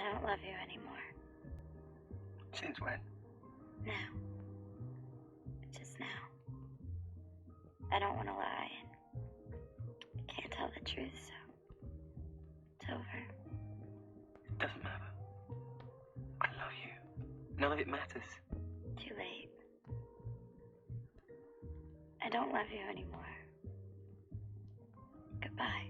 I don't love you anymore. Since when? Now. Just now. I don't want to lie. I can't tell the truth, so it's over. It doesn't matter. I love you. None of it matters. Too late. I don't love you anymore. Goodbye.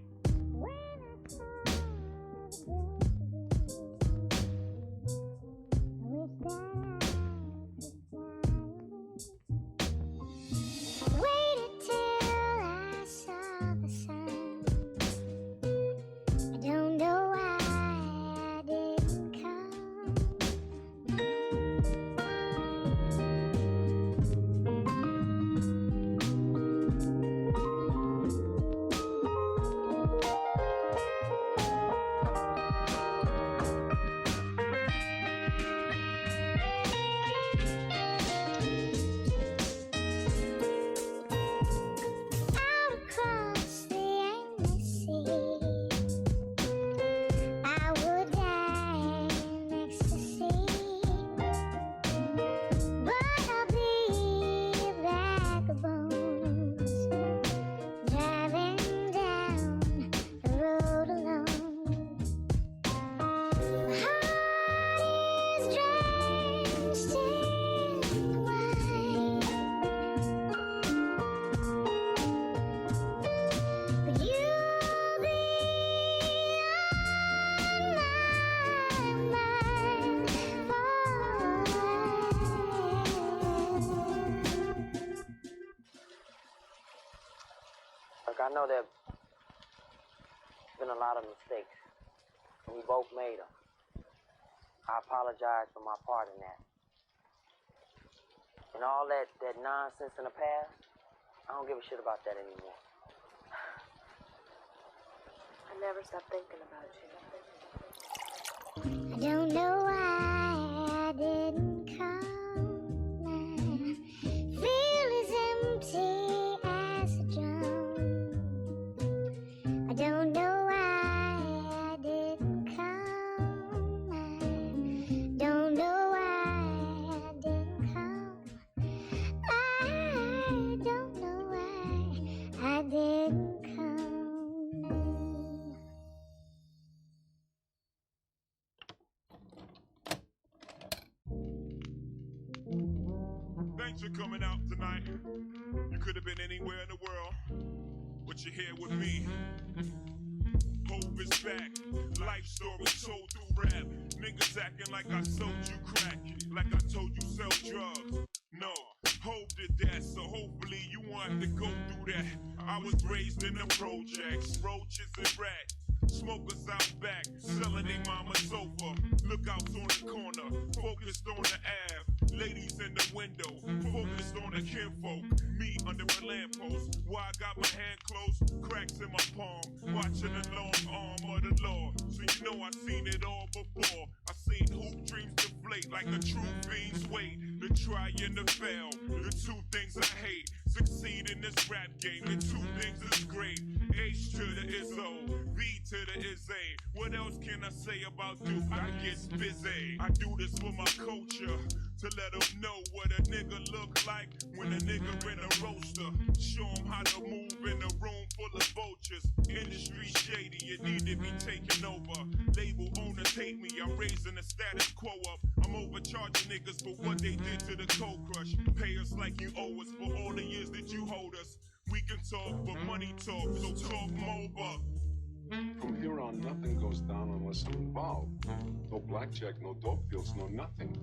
I know there have been a lot of mistakes, and we both made them. I apologize for my part in that. And all that nonsense in the past, I don't give a shit about that anymore. I never stopped thinking about you. I don't know why I didn't come. I feel as empty as a drum. I don't know why I didn't come. I don't know why I didn't come. I don't know why I didn't come. Thanks for coming out tonight. You could have been anywhere in the world, but you're here with me. Hope is back. Life story told through rap. Niggas acting like I sold you crack, like I told you sell drugs. No, Hope did that, so hopefully you want to go through that. I was raised in the projects, roaches and rats. Smokers out back, selling they mama's sofa. Lookouts on the corner, focused on the Ave. Ladies in the window, focused on the kinfolk. Me under a lamppost, why I got my hand closed, cracks in my palm. Watching the long arm of the law. So you know I seen it all before. I seen hoop dreams deflate like a true fiend's weight. The try and the fail, the two things I hate. Succeed in this rap game, the two things is great. H to the Izzo, V to the Izzy. What else can I say about Duke? I get busy. I do this for my culture, to let them know what a nigga look like when a nigga in a roaster. Show them how to move in a room full of vultures. Industry shady, it need to be taken over. Label owner take me, I'm raising the status quo up. I'm overcharging niggas for what they did to the Cold Crush. Pay us like you owe us for all the years that you hold us. We can talk, but money talk, so talk more. From here on, nothing goes down unless I'm involved. No blackjack, no dope deals, no nothing.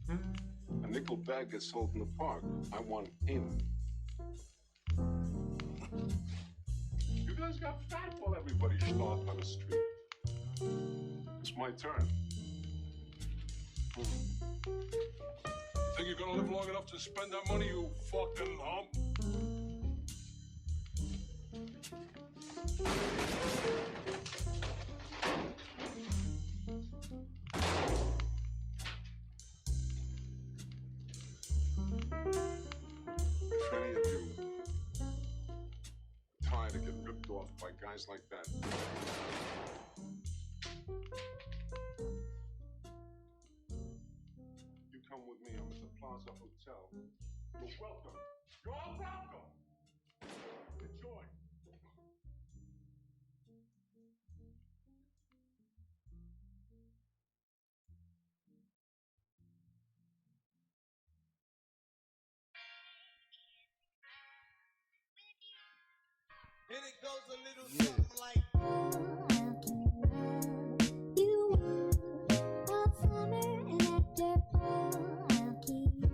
A nickel bag gets sold in the park. I want in. You guys got fat while everybody starved on the street. It's my turn. Think you're gonna live long enough to spend that money, you fucking hump? If any of you tired of getting ripped off by guys like that, with me. I'm at the Plaza Hotel. You're welcome. You're all welcome. Enjoy. And it goes a little something like. You all summer and after I'll keep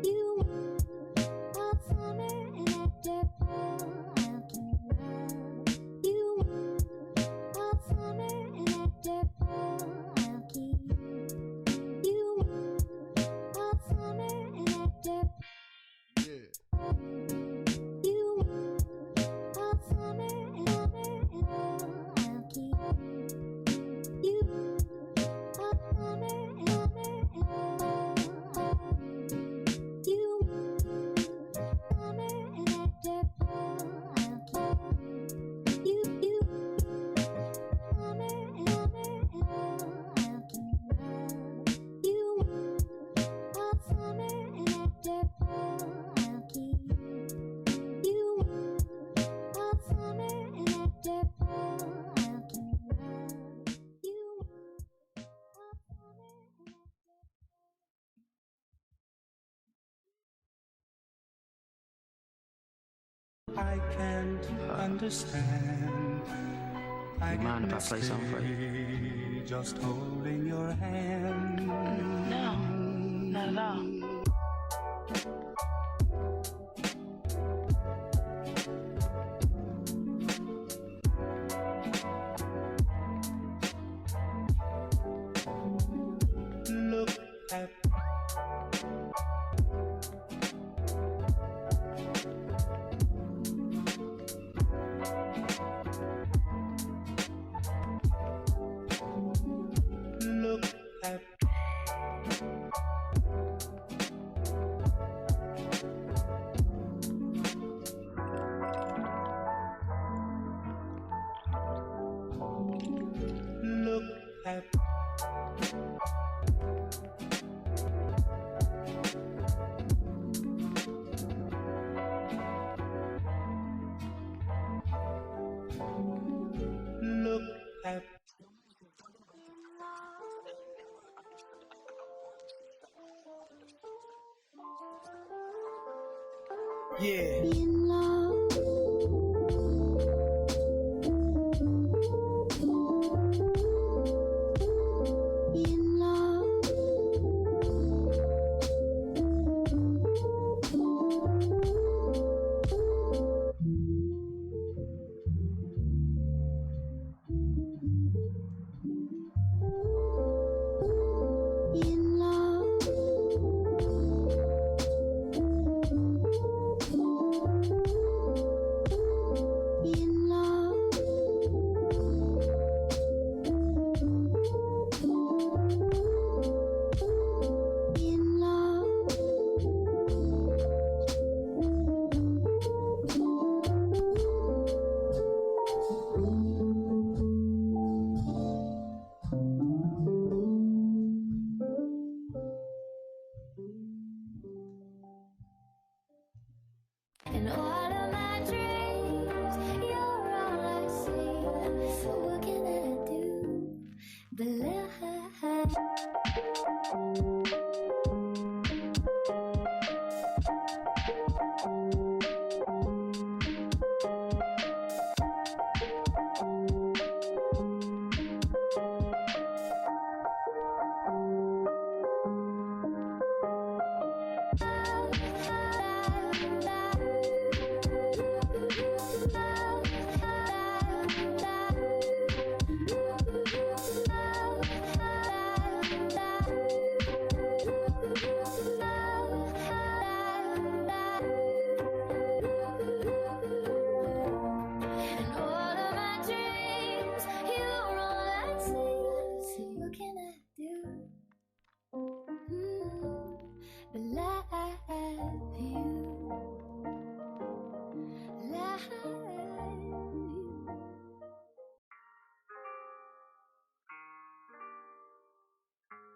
you all summer and after I'll keep you all summer and after I'll keep you all summer and after Yeah. you all summer and I'll keep you all summer and you summer and after I'll keep you summer and I'll keep you all summer and after I'll keep you all summer and after I'll keep you all summer and I can't understand. I You mind if I play something for you? Just holding your hand. No, not at all. Look at look at look at look at Yeah. be in love. Be in love. Be in love. Be in love. Be in love. In all of my dreams, you're all I see. So what can I do but lie?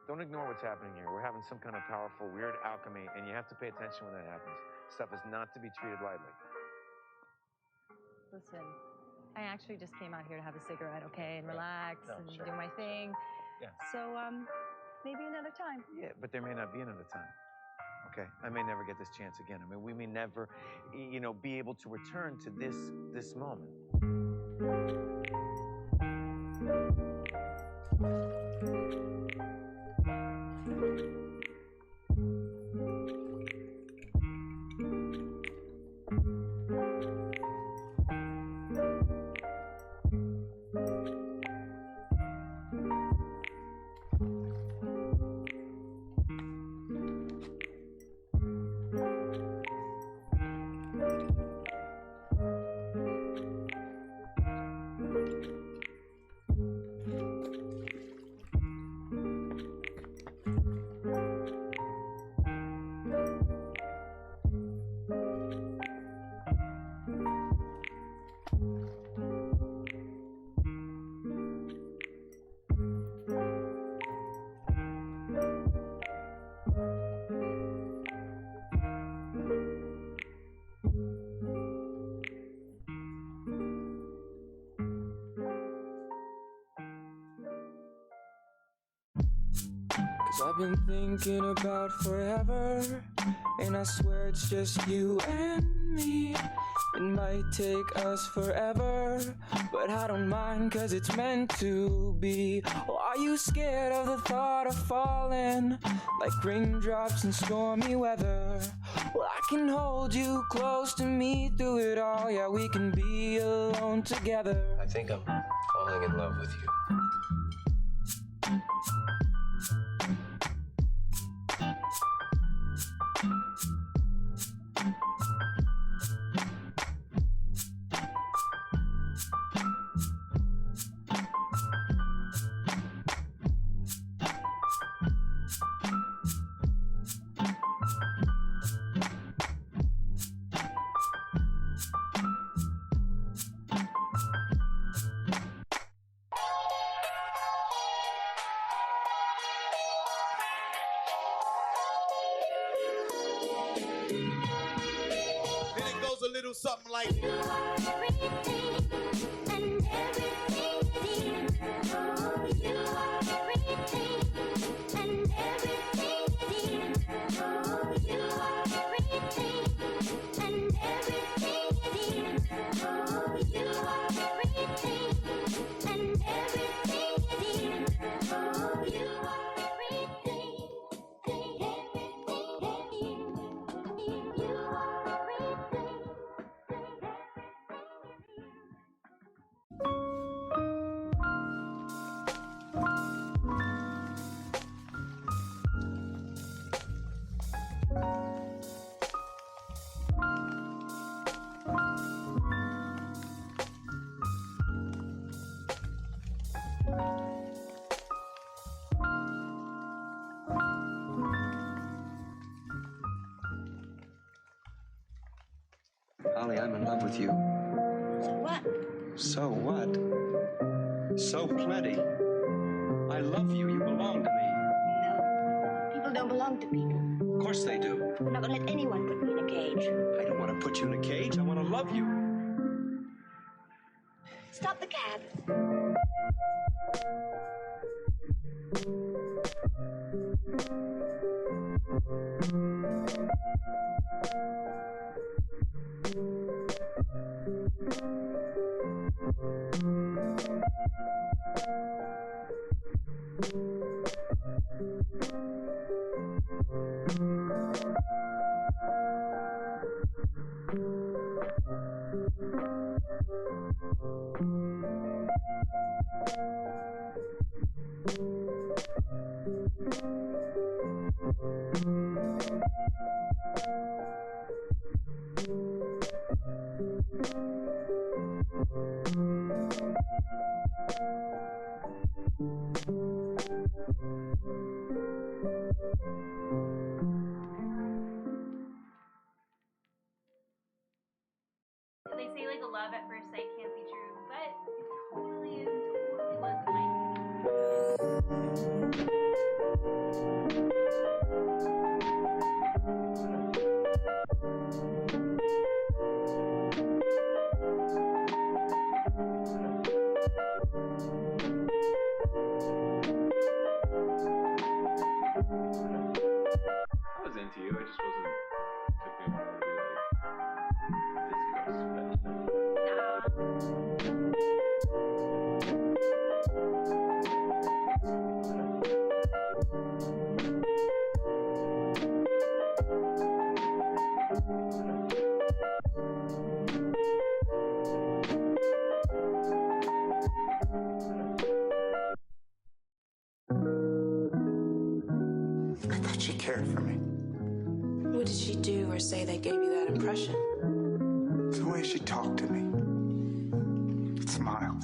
Don't ignore what's happening here. We're having some kind of powerful, weird alchemy, and you have to pay attention when that happens. Stuff is not to be treated lightly. Listen, I actually just came out here to have a cigarette, okay, and relax and do my thing. Yeah. So, maybe another time. Yeah, but there may not be another time. Okay, I may never get this chance again. I mean, we may never, be able to return to this moment. I've been thinking about forever, and I swear it's just you and me. It might take us forever, but I don't mind, cause it's meant to be. Or are you scared of the thought of falling like raindrops in stormy weather? Well, I can hold you close to me through it all. Yeah, we can be alone together. I think I'm falling in love with you. Something like Holly, I'm in love with you. What? So what? So plenty. I love you. You belong to me. No. People don't belong to people. Of course they do. I'm not gonna let anyone put me in a cage. I don't want to put you in a cage. I want to love you. Stop the cab. They say like a love at first sight can't be true, but it totally is. Totally was. I was into you, I just wasn't. Took me a while to I thought she cared for me. What did she do or say that gave you that impression? The way she talked to me. Smiled.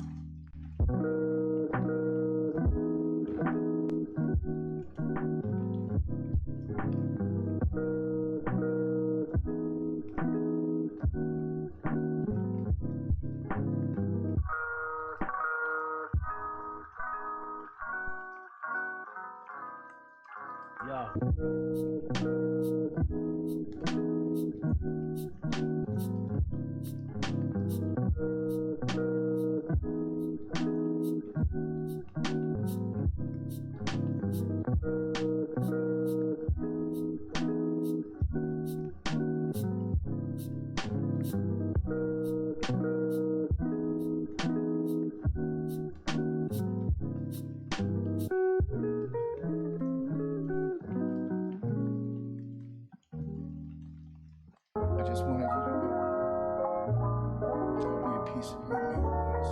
I just wanted you to know there'll be a piece of me in your eyes.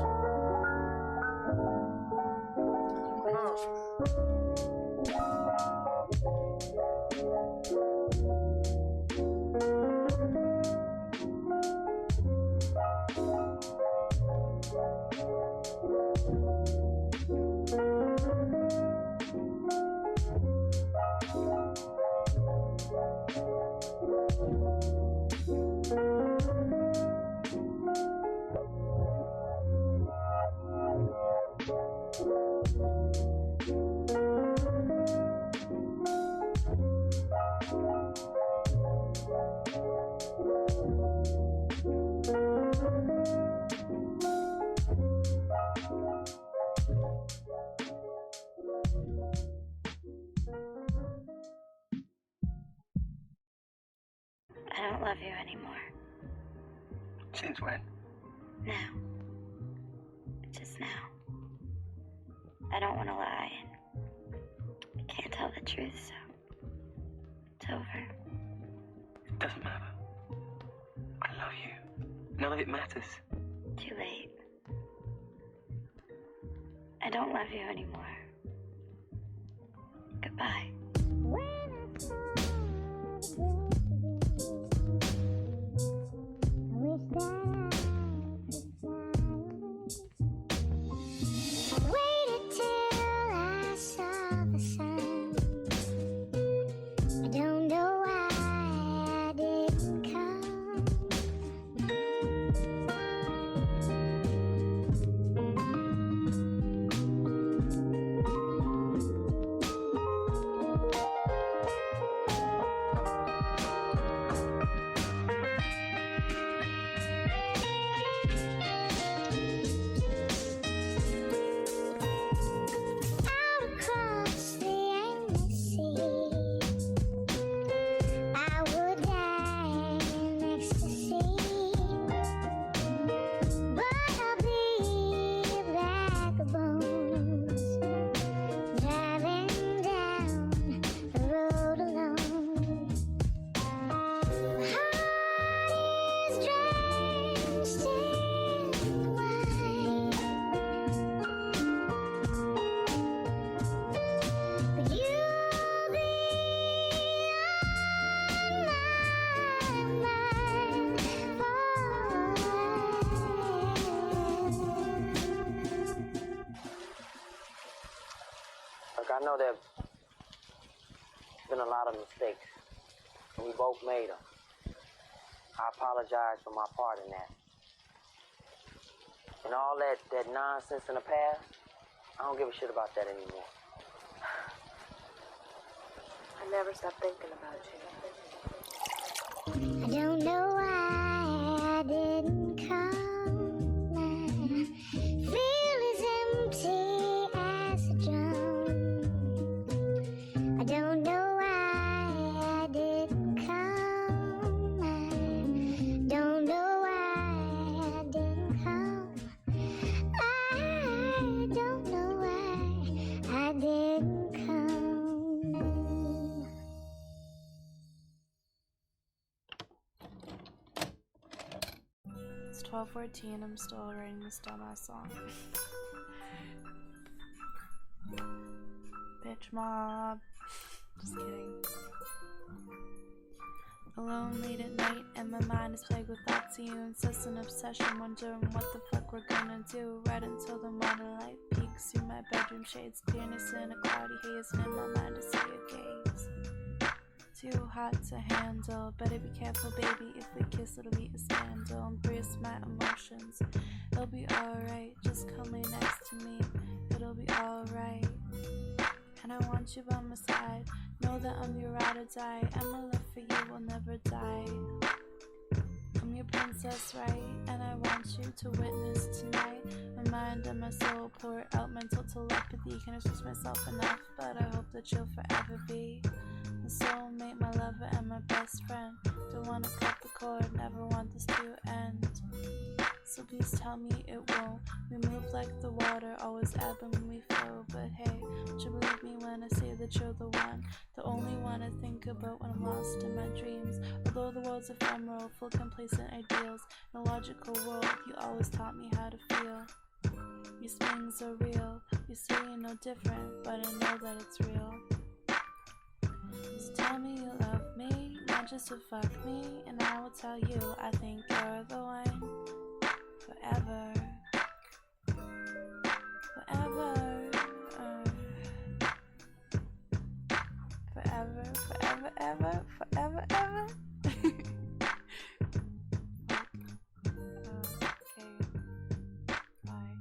I don't love you anymore. Since when? Now. Just now. I don't want to lie. I can't tell the truth, so it's over. It doesn't matter. I love you. None of it matters. Too late. I don't love you anymore. Goodbye. Waited till I saw the sun. I don't know why I didn't come. Out across the endless sea, I would die in ecstasy, but I'll be a bag of bones, driving down the road alone. My heart is drenched in wine, but you'll be on my mind Look, I know there's been a lot of mistakes, and we both made them. I apologize for my part in that. And all that nonsense in the past, I don't give a shit about that anymore. I never stopped thinking about you. I don't know why I didn't come. I feel as empty as a drum. I don't know why I didn't come. I don't know why I didn't come. I don't know why I didn't come. It's 12:14. I'm still writing this dumbass song. Bitch mob. Just kidding. Alone late at night, and my mind is plagued with thoughts of you. Incessant obsession, wondering what the fuck we're gonna do. Right until the morning light peeks through my bedroom shades. Clearness in a cloudy haze, and in my mind to see your gaze. Too hot to handle. Better be careful, baby. If we kiss, it'll be a scandal. Embrace my emotions. It'll be alright. Just come lay next to me. It'll be alright. And I want you by my side. Know that I'm your ride or die. And my love for you will never die. I'm your princess, right? And I want you to witness tonight. My mind and my soul pour out mental telepathy. Can't express myself enough, but I hope that you'll forever be my soulmate, my lover, and my best friend. Don't wanna cut the cord, never want this to end. So please tell me it won't. We move like the water, always ebb when we flow. But hey, would you believe me when I say that you're the one? The only one I think about when I'm lost in my dreams. Although the world's ephemeral, full complacent ideals. In a logical world, you always taught me how to feel. Your swings are real. You say you're no different, but I know that it's real. So tell me you love me, not just to fuck me. And I will tell you, I think you're the one. Forever. Forever. Forever, forever, ever, forever, ever. Okay. Bye.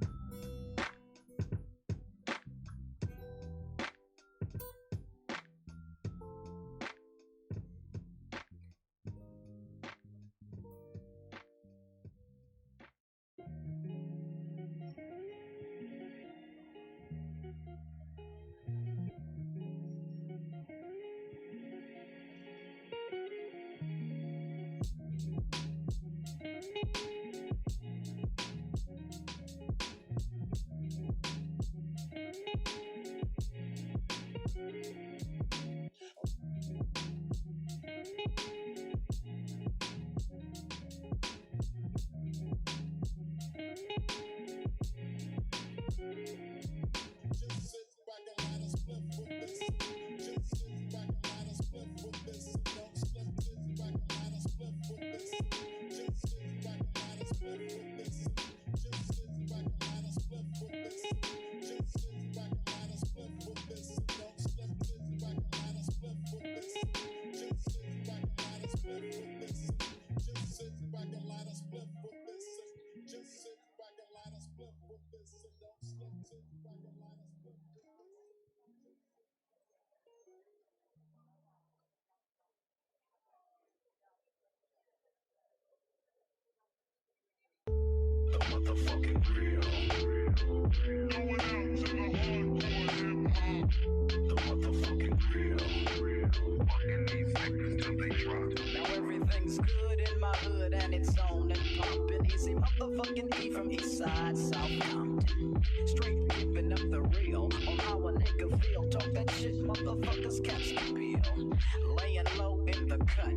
Now everything's good in my hood and it's on and pumping. Easy motherfucking E from East Side, South Compton. Straight giving up the real on how a nigga feel. Talk that shit, motherfuckers catch the bill. Laying low in the cut,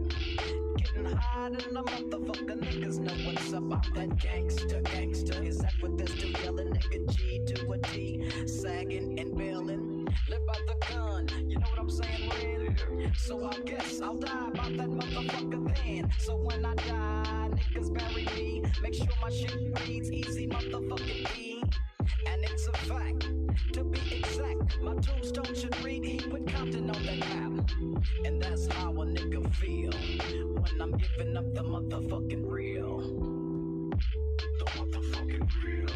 getting high in the motherfucker. Niggas know what's up. I'm that gangster. Is that what they're still yelling? Nigga G to a T, sagging and bailing. Live by the gun, you know what I'm saying, Ren? So I guess I'll die by that motherfucker then. So when I die, niggas bury me. Make sure my shit reads easy motherfucking E. And it's a fact, to be exact, my tombstone should read he put Compton on that map. And that's how a nigga feel when I'm giving up the motherfucking real. The motherfucking real.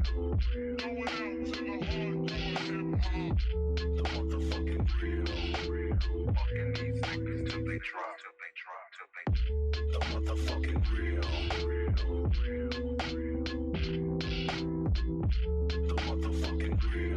Going out to the hardcore hip hop. The motherfucking real. Fucking these niggas till they drop. The motherfucking real. The motherfucking real.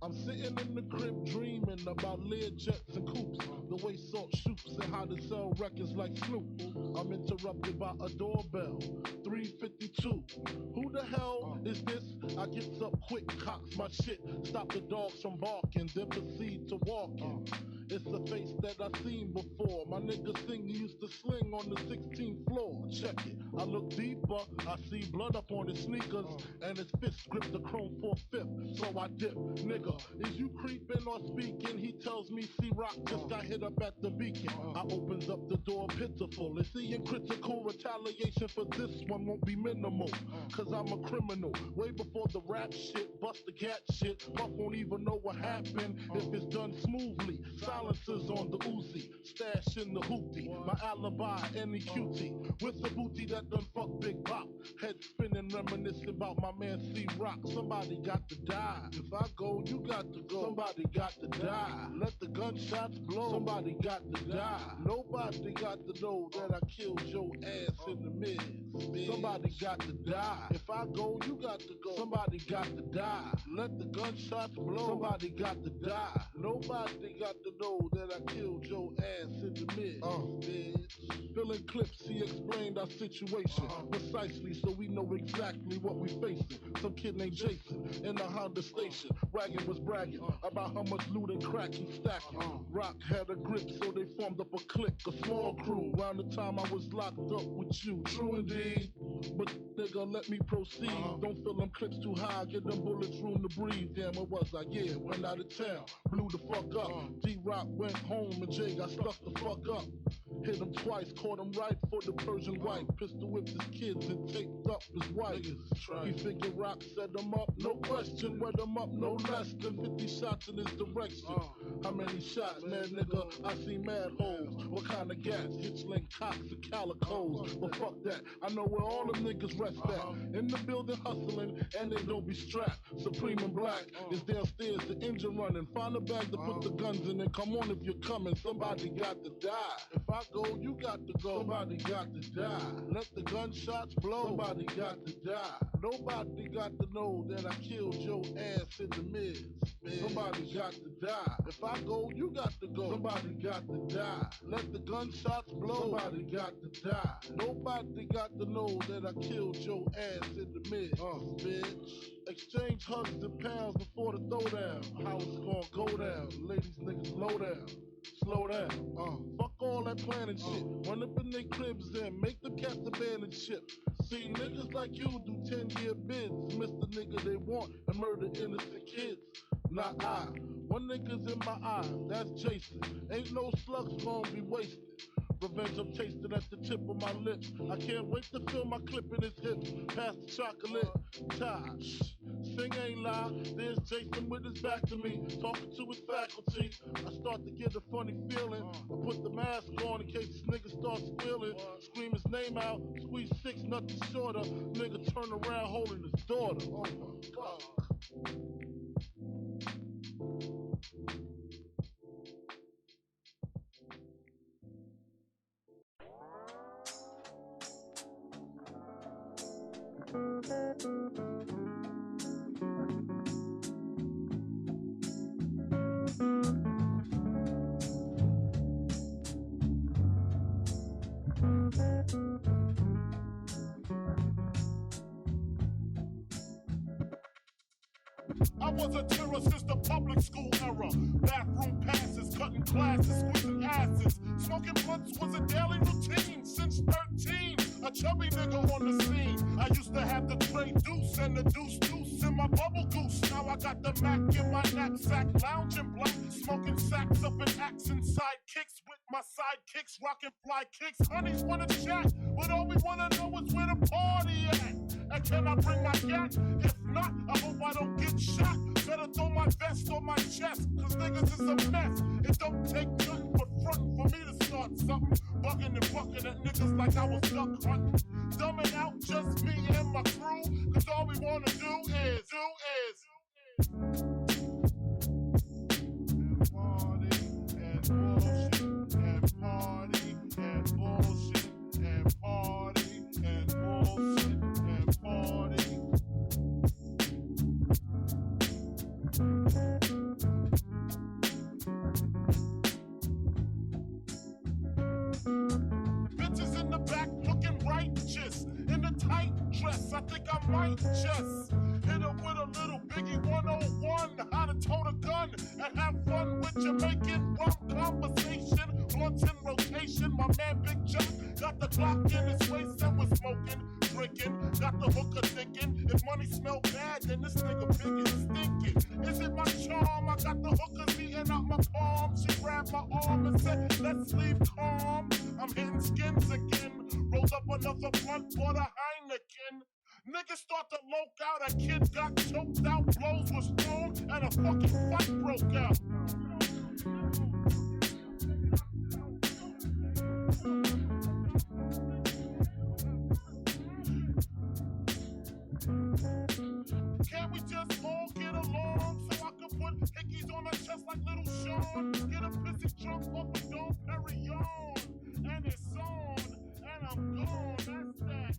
I'm sitting in the crib dreaming about Learjets and coupes, the way Salt shoots and how to sell records like Snoop. I'm interrupted by a doorbell, 3:52. Who the hell is this? I gets up quick, cocks my shit, stop the dogs from barking, then proceed to walking. It's a face that I seen before. My nigga Sing used to sling on the 16th floor. Check it. I look deeper. I see blood up on his sneakers, and his fist grip the chrome 4/5. So I dip. Nigga, is you creeping or speaking? He tells me C-Rock just got hit up at the Beacon. I opens up the door pitiful. Is he in critical? Retaliation for this one won't be minimal. Cause I'm a criminal. Way before the rap shit, bust the cat shit. Puff won't even know what happened if it's done smoothly. Silencers on the Uzi, stash in the hoopty. My alibi, any cutie. With the booty that done fuck Big Bop. Head spinning, reminiscing about my man C-Rock. Somebody got to die. If I go, you got to go. Somebody got to die. Let the gunshots blow. Somebody got to die. Nobody got to know that I killed your ass in the mid. Somebody got to die. If I go, you got to go. Somebody got to die. Let the gunshots blow. Somebody got to die. Nobody got to know that I killed your ass in the mid. Bitch. Filling clips, he explained our situation precisely, so we know exactly what we facing. Some kid named Jason in the Honda station. Wagon was bragging about how much loot and crack he stacking. Rock had a grip, so they formed up a clique, a small crew. Around the time I was locked up with you, true indeed. But nigga, let me proceed. Don't fill them clips too high, get them bullets room to breathe. Damn, what was I? Yeah, went out of town, blew the fuck up. D-Rock went home and Jay got stuck the fuck up. Hit him twice, caught him right for the Persian wife. Pistol whipped his kids and taped up his wife. He figured Rock set him up, no question. Wet him up, no less than 50 shots in his direction. How many shots, man, nigga? I see mad holes. What kind of gas? Hitchling cocks and calicos. But fuck that, I know where all them niggas rest at. In the building hustling, and they don't be strapped. Supreme and Black is downstairs, the engine running. Find a bag to put the guns in and come on if you're coming. Somebody got to die. If I go, you got to go. Somebody got to die. Let the gunshots blow. Somebody got to die. Nobody got to know that I killed your ass in the mids. Somebody got to die. If I go, you got to go. Somebody got to die. Let the gunshots blow. Somebody got to die. Nobody got to know that I killed your ass in the mids, bitch. Exchange hugs and pounds before the throwdown. How it's gonna go down. Ladies, niggas, low down. Slow down. Fuck all that planning shit. Run up in their cribs and make them cats abandon ship. See, niggas like you do 10-year bids. Miss the nigga they want and murder innocent kids. Not I. One nigga's in my eyes, that's Jason. Ain't no slugs gonna be wasted. Revenge I'm tasting at the tip of my lips. I can't wait to feel my clip in his hips. Pass the chocolate. Tosh. Sing ain't lie. There's Jason with his back to me, talking to his faculty. I start to get a funny feeling. I put the mask on in case this nigga starts squealing. Scream his name out. Squeeze 6, nothing shorter. Nigga turn around holding his daughter. Oh my God. I was a terror since the public school era. Bathroom passes, cutting classes, squeezing asses. Smoking blunts was a daily routine since 13. A chubby nigga on the scene. I used to have the tray deuce and the deuce in my bubble goose. Now I got the Mac in my knapsack, lounging black, smoking sacks up in accent sidekicks with my sidekicks, rocking fly kicks. Honeys wanna chat, but all we wanna know is where the party at. And can I bring my gat? If not, I hope I don't get shot. Better throw my vest on my chest, cause niggas is a mess. It don't take nothing but front for me to start something. Bugging and bucking at niggas like I was duck hunting. Dumbing out just me and my crew, cause all we wanna do is party and bullshit and party and bullshit and party. Bitches in the back looking righteous in a tight dress. I think I might just hit her with a little Biggie 101. How to tote a gun and have fun with Jamaican rum conversation. Blunts in rotation. My man Big Chuck got the Glock in his waist and was smoking, drinking. Got the hooker thinking. If money smell bad, then this nigga big is stinking. Is it my charm? I got the hookers eating out my palm. She grabbed my arm and said, let's leave calm. I'm hitting skins again. Rolled up another blunt, bought a Heineken. Niggas start to loke out, a kid got choked out, blows was thrown, and a fucking fight broke out. Can't we just all get along so I can put hickeys on my chest like little Sean? Get a pissy drunk off of Dom Perignon, and it's on, and I'm gone. That's that.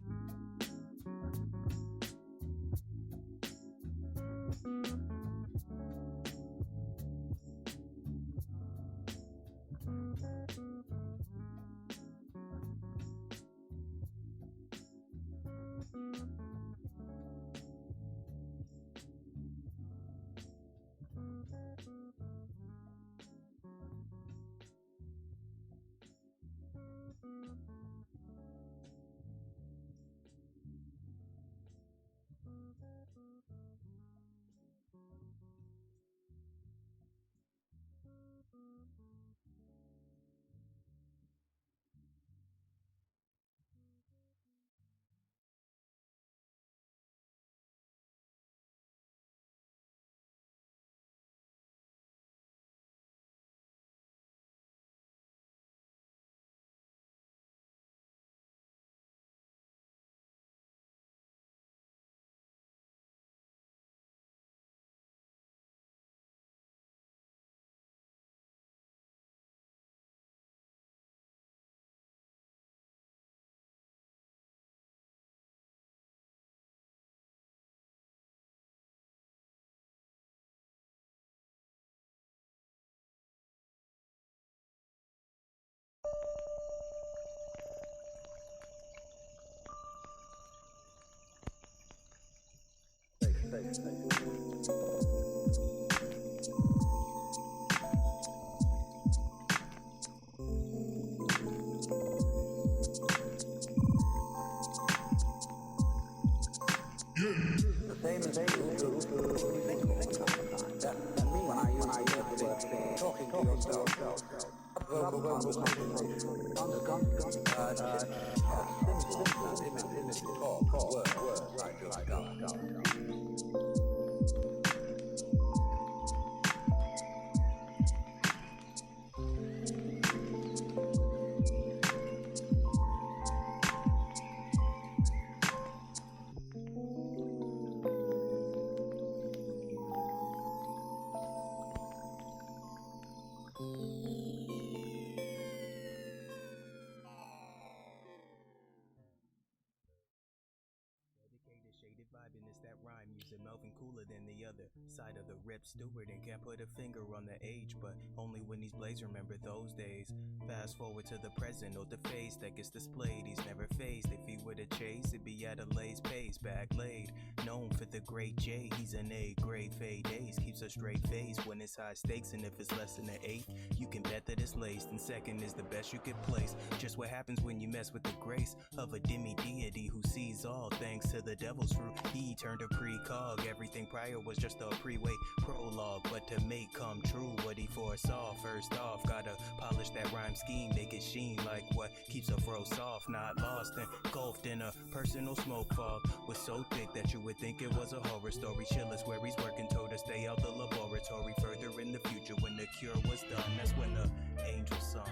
Cooler than the other side of the Rip Stewart, and can't put a finger on the age, but only when these blades remember those days. Fast forward to the present, note the face that gets displayed. He's never phased. If he were to chase, it'd be at a Lay's pace, back laid. Known for the great J, he's an A-grade fade days. Keeps a straight face when it's high stakes, and if it's less than an 8, you can bet that it's laced. And second is the best you could place. Just what happens when you mess with the grace of a demi-deity who sees all. Thanks to the devil's fruit, he turned a precog. Everything prior was just a pre-way prologue, but to make come true what he foresaw. First off, gotta polish that rhyme scheme, make it sheen like what keeps a fro soft, not lost and engulfed in a personal smoke fog. Was so thick that you would think it was a horror story. Chillis where he's working, told to stay out the laboratory. Further in the future, when the cure was done, that's when the angel sung.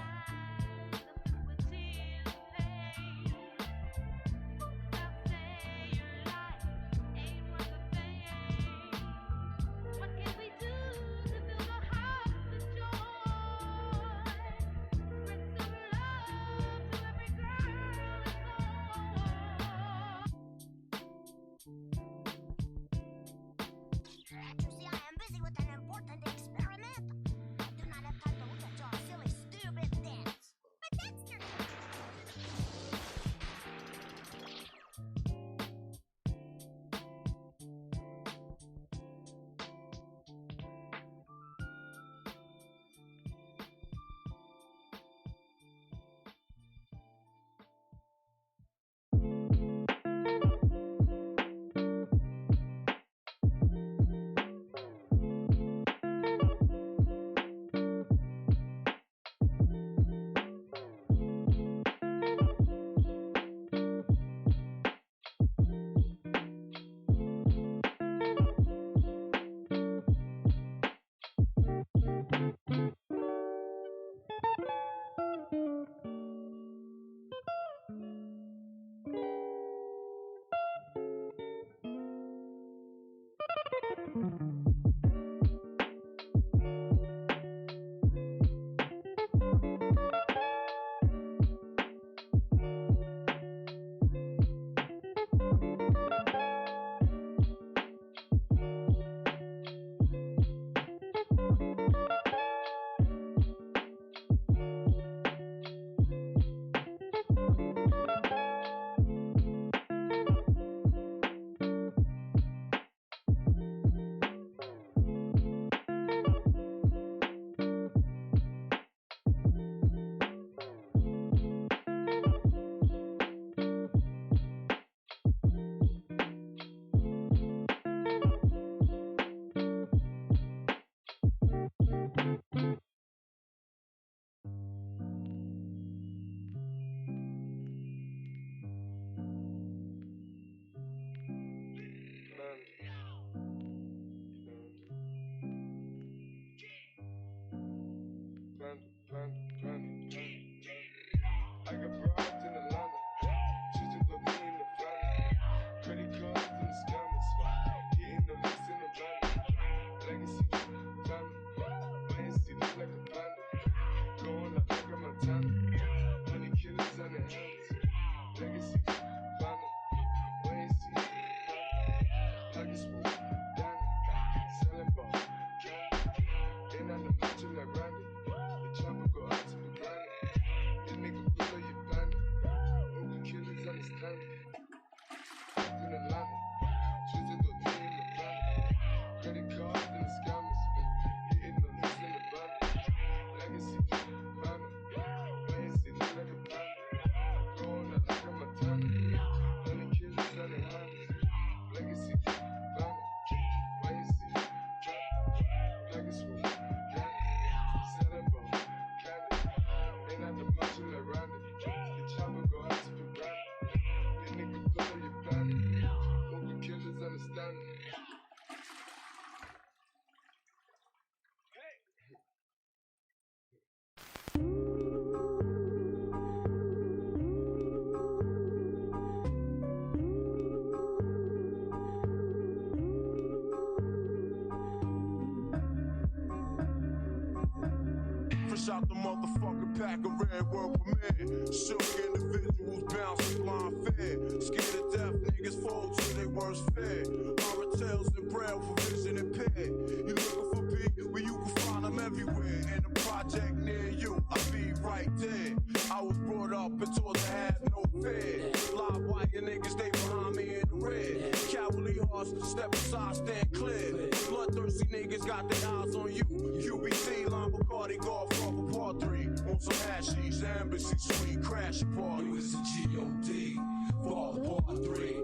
With an important experiment. I do not have time to look at your silly, stupid dance. crack a red world premiere. Shook individuals bouncing blind fear. Scared to death, niggas fall to their worst fear. Horror tales and braille for vision impaired. You looking for B? Well, you can find them everywhere. In a project near you, I'll be right there. I was brought up and taught to have no fear. Live wire niggas, they behind me in the red. Cowardly hearts, step aside, stand clear. Bloodthirsty niggas got their eyes on you. QBC, Line Bacardi, golf off of part 3. On some hashies, embassy suite, crash party. It was a G.O.D. for part 3.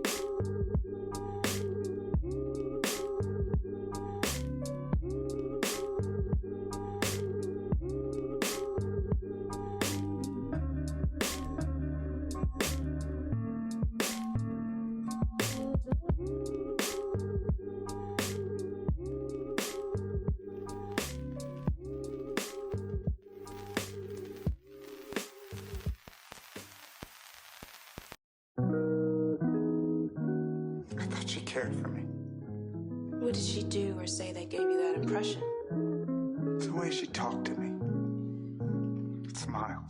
She cared for me. What did she do or say that gave you that impression? It's the way she talked to me. Smiled.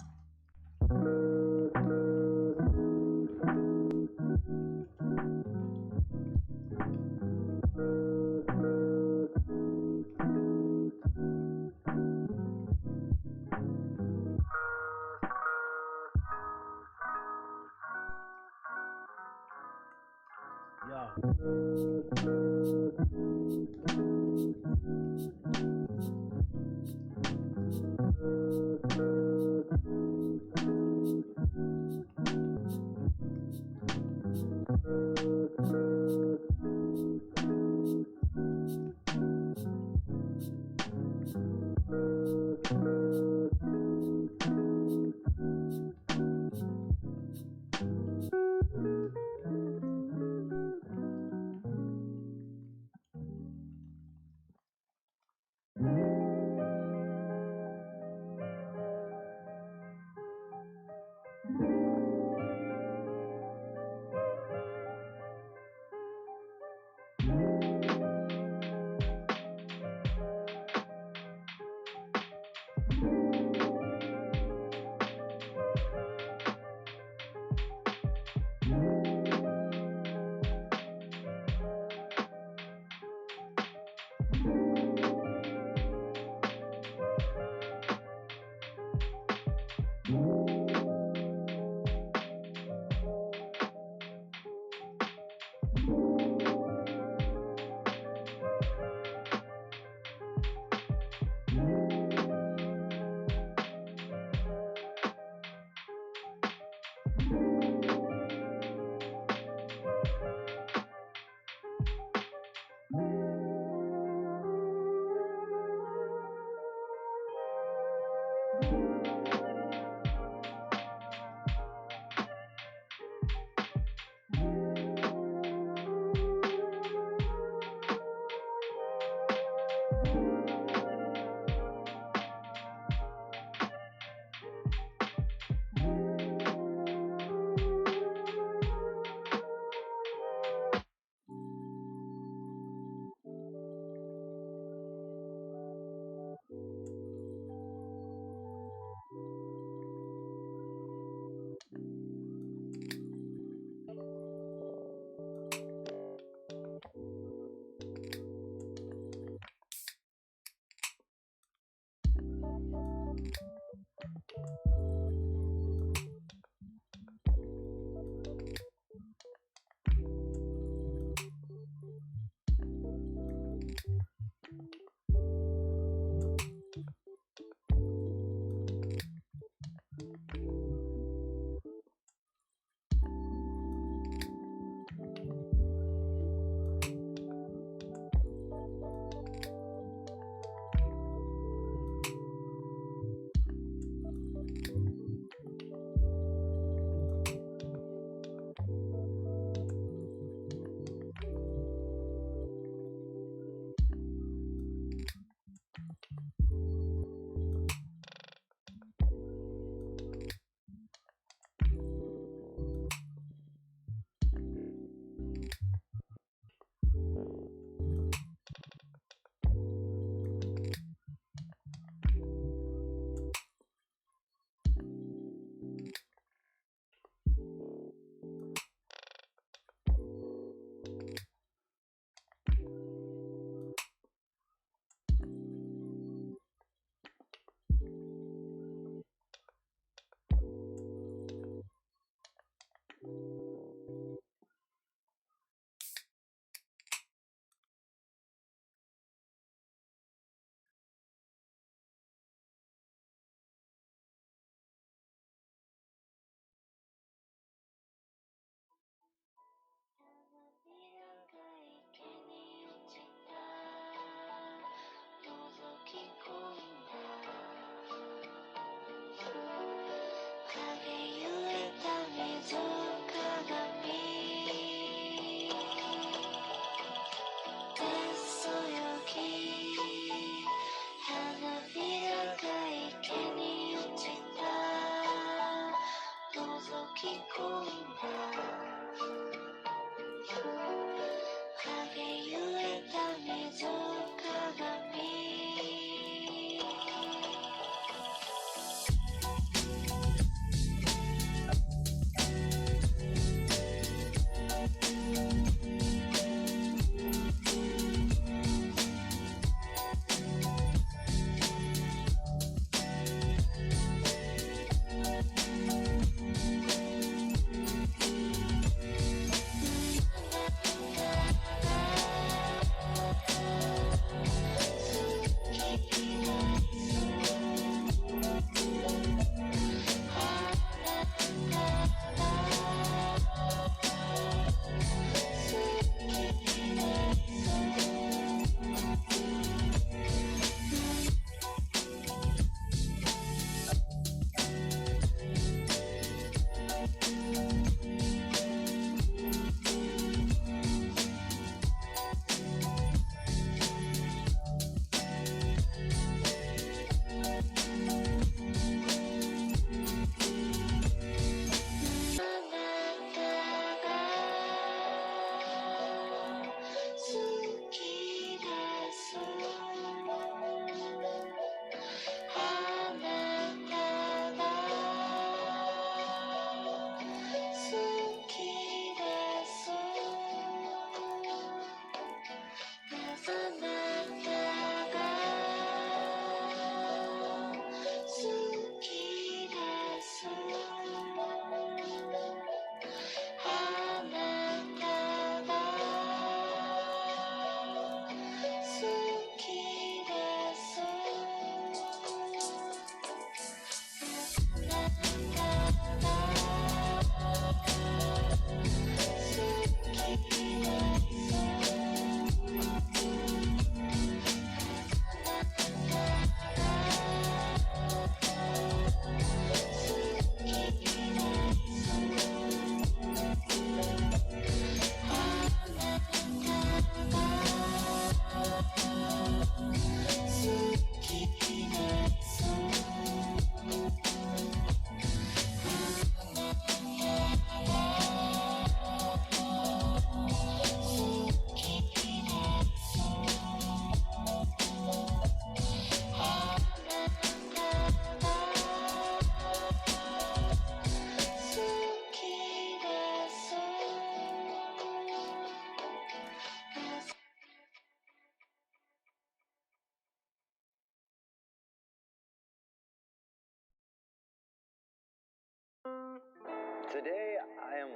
Today I am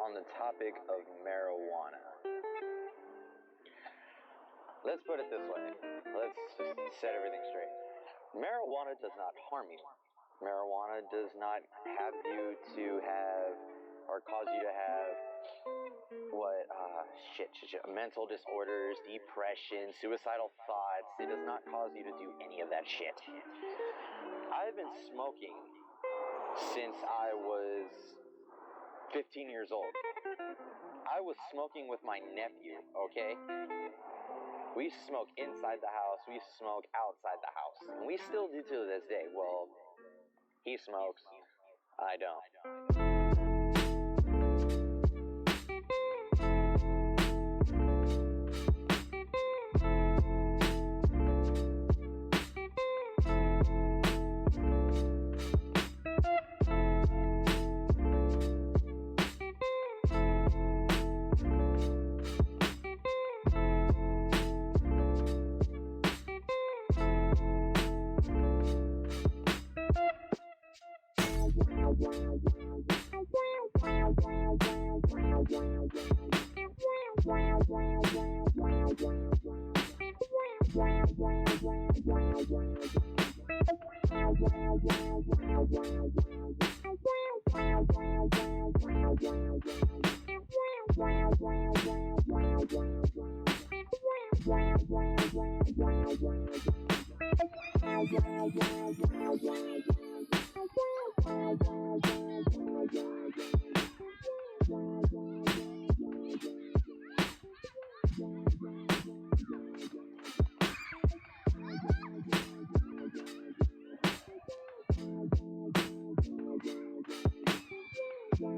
on the topic of marijuana. Let's put it this way. Let's just set everything straight. Marijuana does not harm you. Marijuana does not have you to have or cause you to have mental disorders, depression, suicidal thoughts. It does not cause you to do any of that shit. I've been smoking since I was 15 years old. I was smoking with my nephew, okay? We used to smoke inside the house. We used to smoke outside the house. And we still do to this day. Well, he smokes. I don't.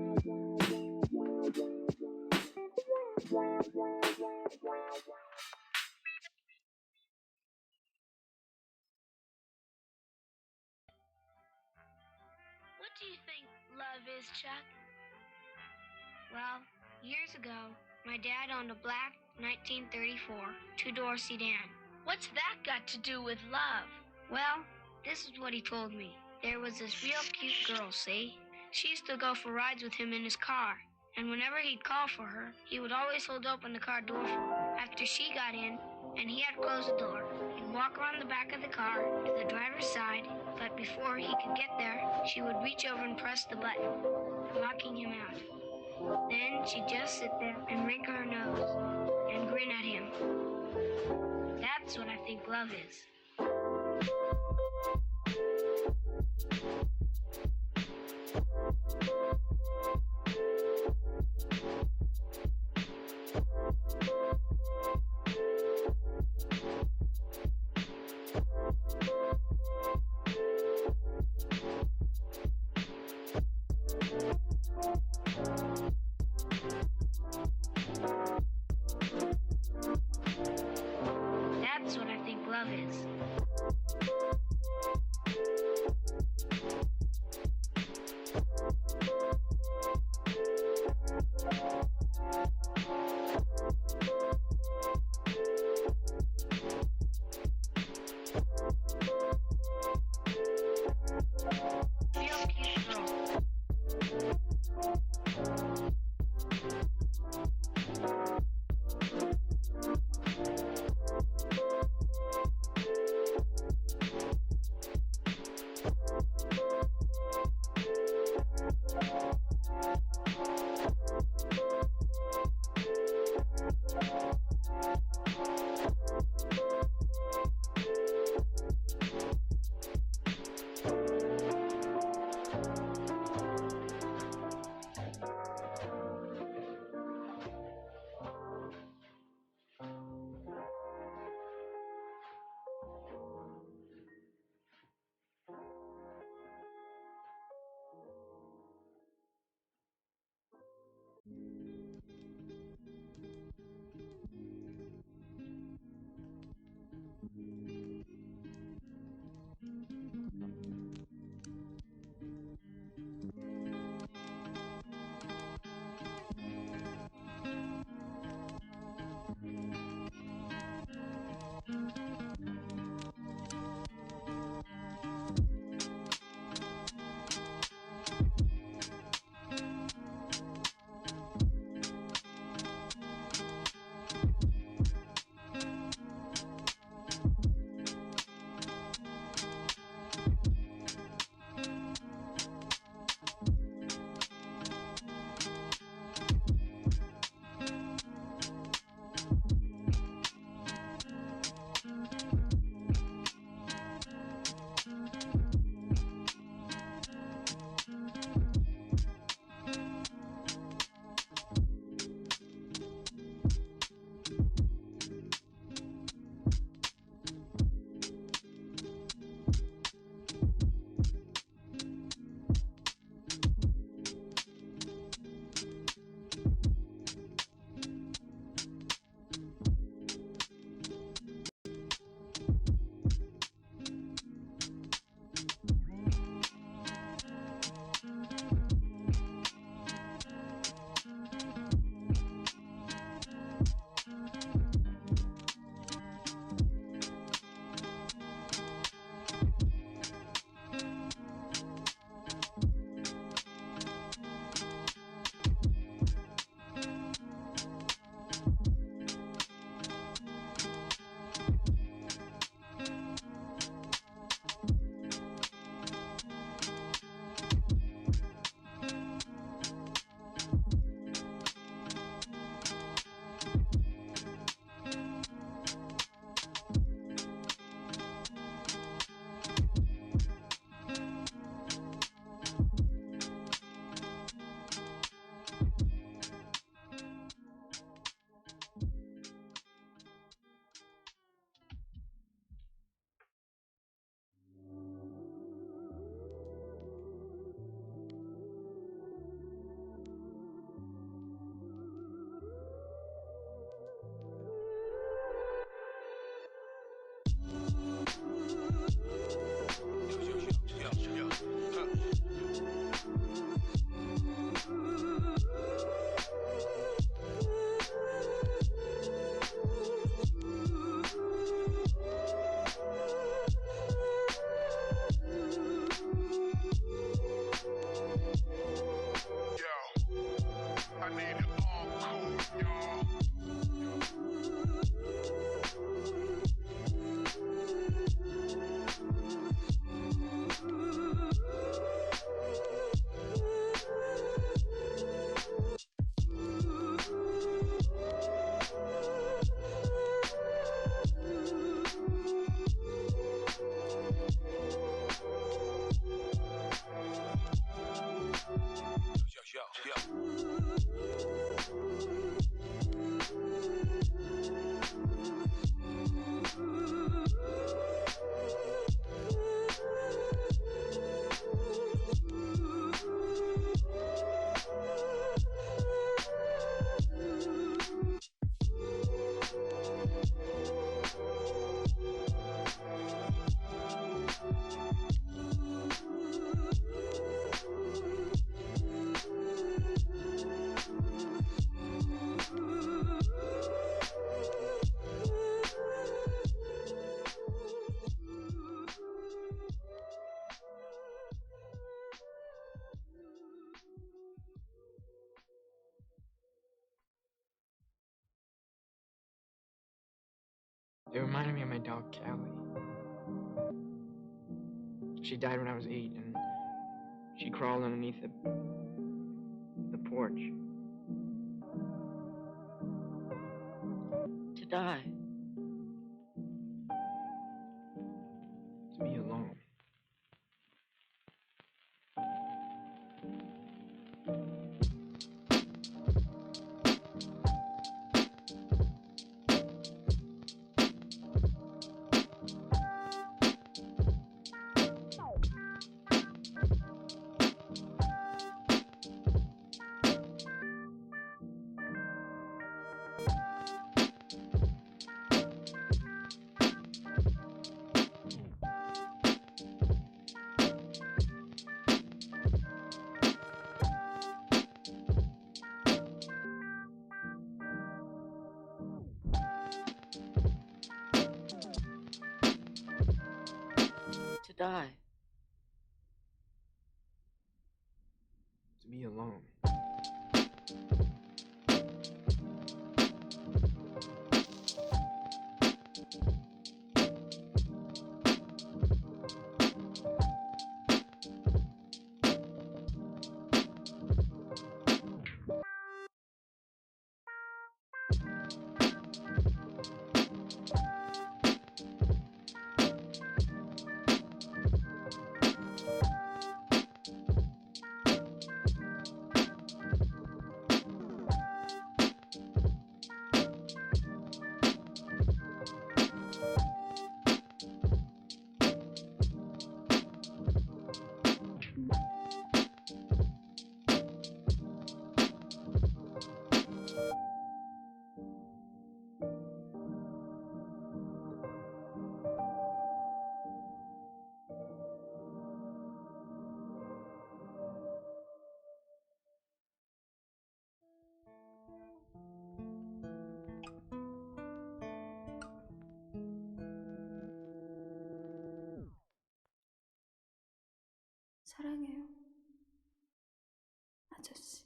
What do you think love is, Chuck? Well, years ago, my dad owned a black 1934 two-door sedan. What's that got to do with love? Well, this is what he told me. There was this real cute girl, see? She used to go for rides with him in his car, and whenever he'd call for her, he would always hold open the car door for her. After she got in, and he had closed the door, he'd walk around the back of the car to the driver's side, but before he could get there, she would reach over and press the button, locking him out. Then she'd just sit there and wrinkle her nose and grin at him. That's what I think love is. That's what I think love is. Real cute girl. They reminded me of my dog, Callie. She died when I was 8, and she crawled underneath the porch. To die. To be alone. To die. To be alone. 사랑해요, 아저씨.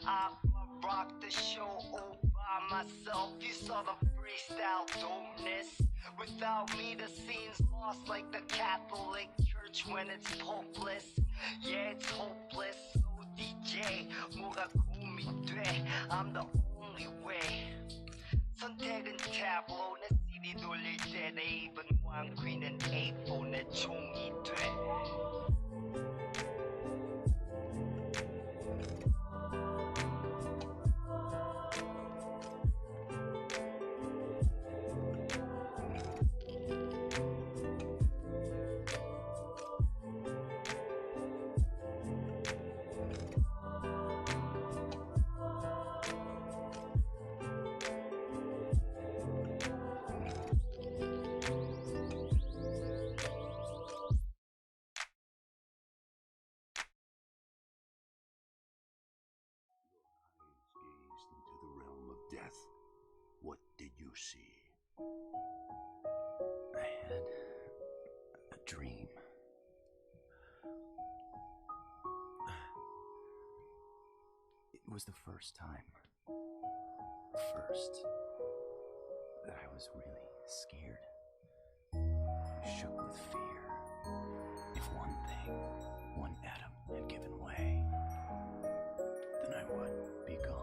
I rock the show all by myself. You saw the freestyle dopeness. Without me, the scene's lost like the Catholic Church when it's hopeless. Yeah, it's hopeless. So DJ, 뭐가 고민돼? I'm the only way. 선택은 tableau. 내 CD 돌릴 때 내 입은 왕귀는 A4 내 총이 돼. Lucy. I had a dream. It was the first time. That I was really scared. Shook with fear. If one thing, one atom had given way, then I would be gone.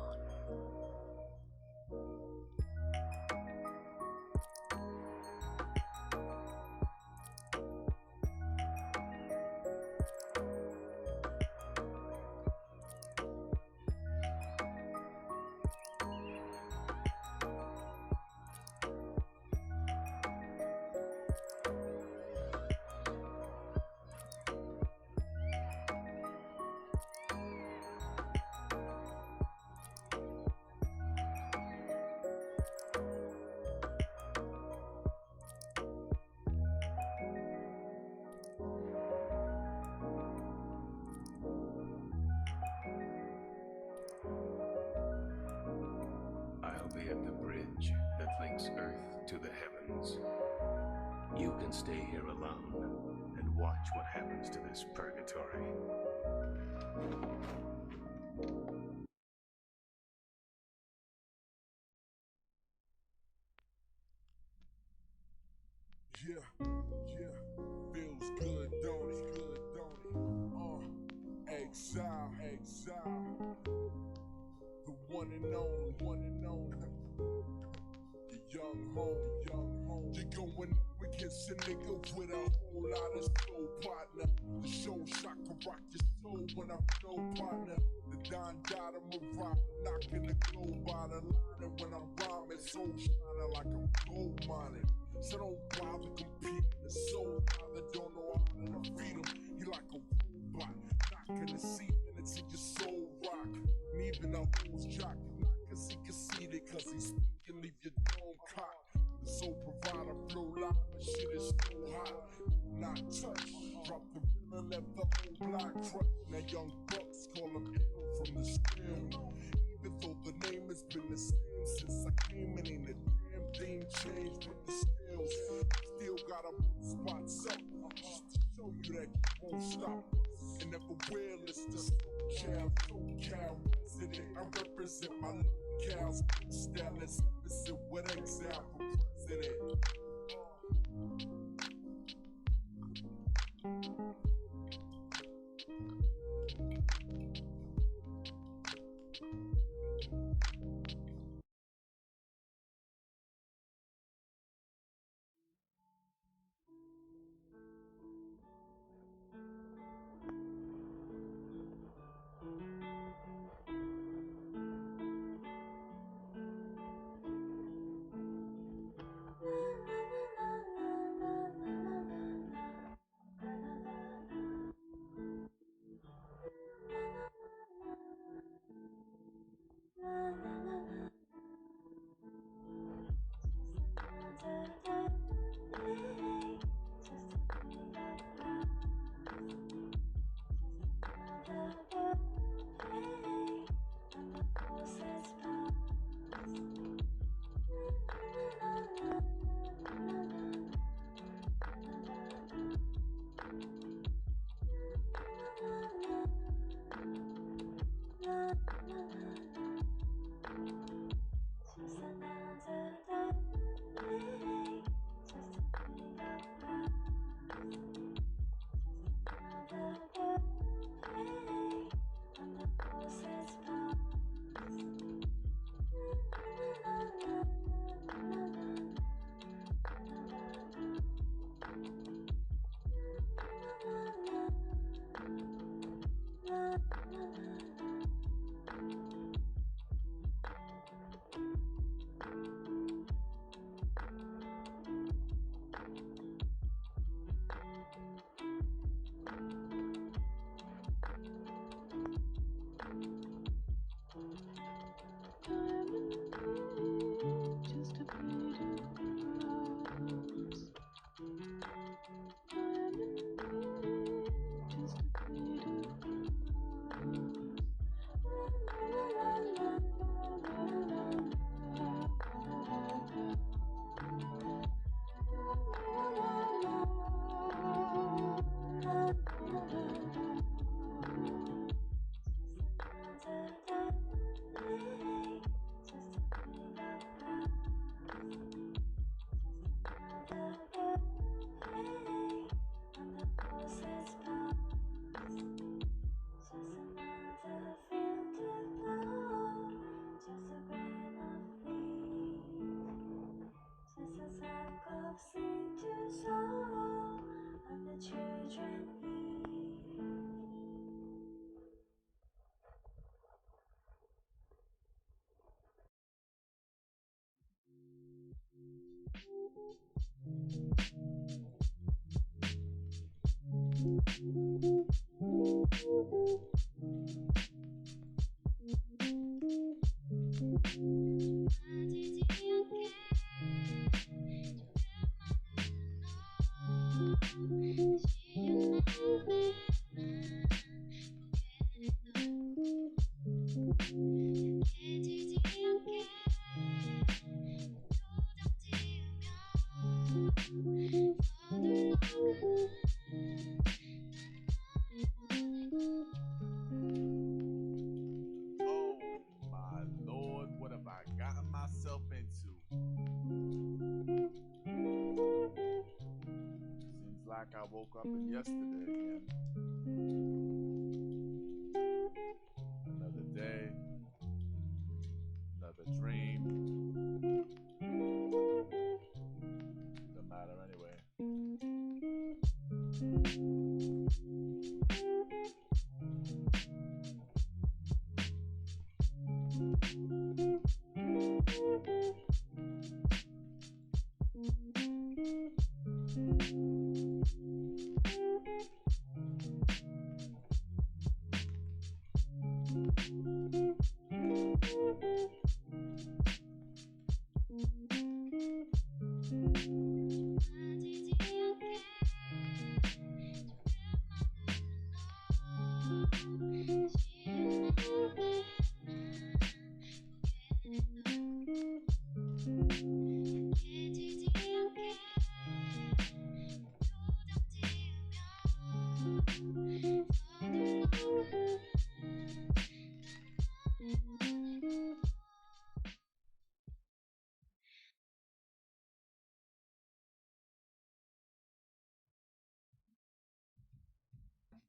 I'll be at the bridge that links Earth to the heavens. You can stay here alone and watch what happens to this purgatory. Yeah, feels good, don't it? Exile, the one and only, the young home. You going up against a nigga with a whole lot of soul, partner. The show shock can rock your soul when I'm no partner. The Don Dada Mariah, knocking the globe out of line. And when I'm rhyming, soul shining like I'm gold mining. So don't bother competing, the soul father don't know how to defeat him. He like a robot, knocking the seat minutes in your soul rock. And even though who's jock, not cause he conceited, cause he's speaking, leave your dome cocked. The soul provider flow live, but shit is so hot. Not touch, drop the real and left the whole block crushed. Now young bucks call him ill from the stem. Even though the name has been the same since I came in, ain't a damn thing changed with the scales. Still gotta put spots up, just to show you that you won't stop. And never will, it's the SoCal resident. I represent my locals. Style is opposite with exile for president. La la I woke up in yesterday again. Another day, another dream. Doesn't matter anyway.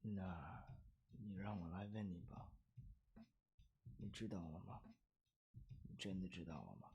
那你让我来问你吧，你知道了吗？你真的知道了吗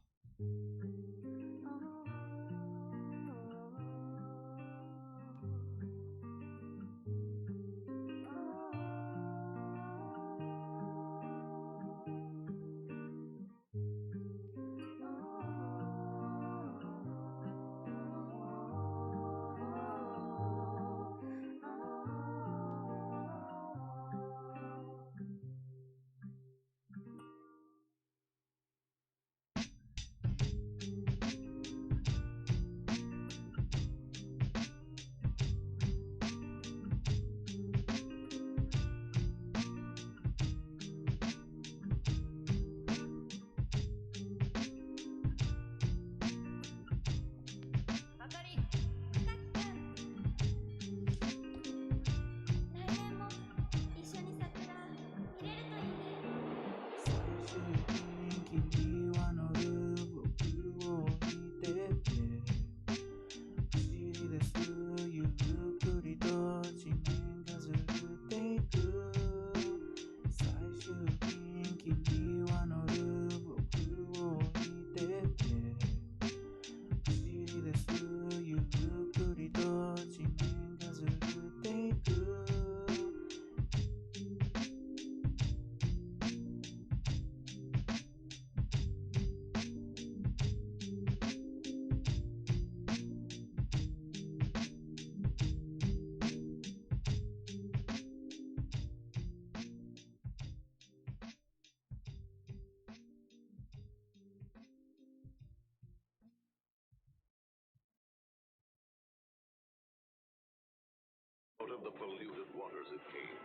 ？Out of the polluted waters it came,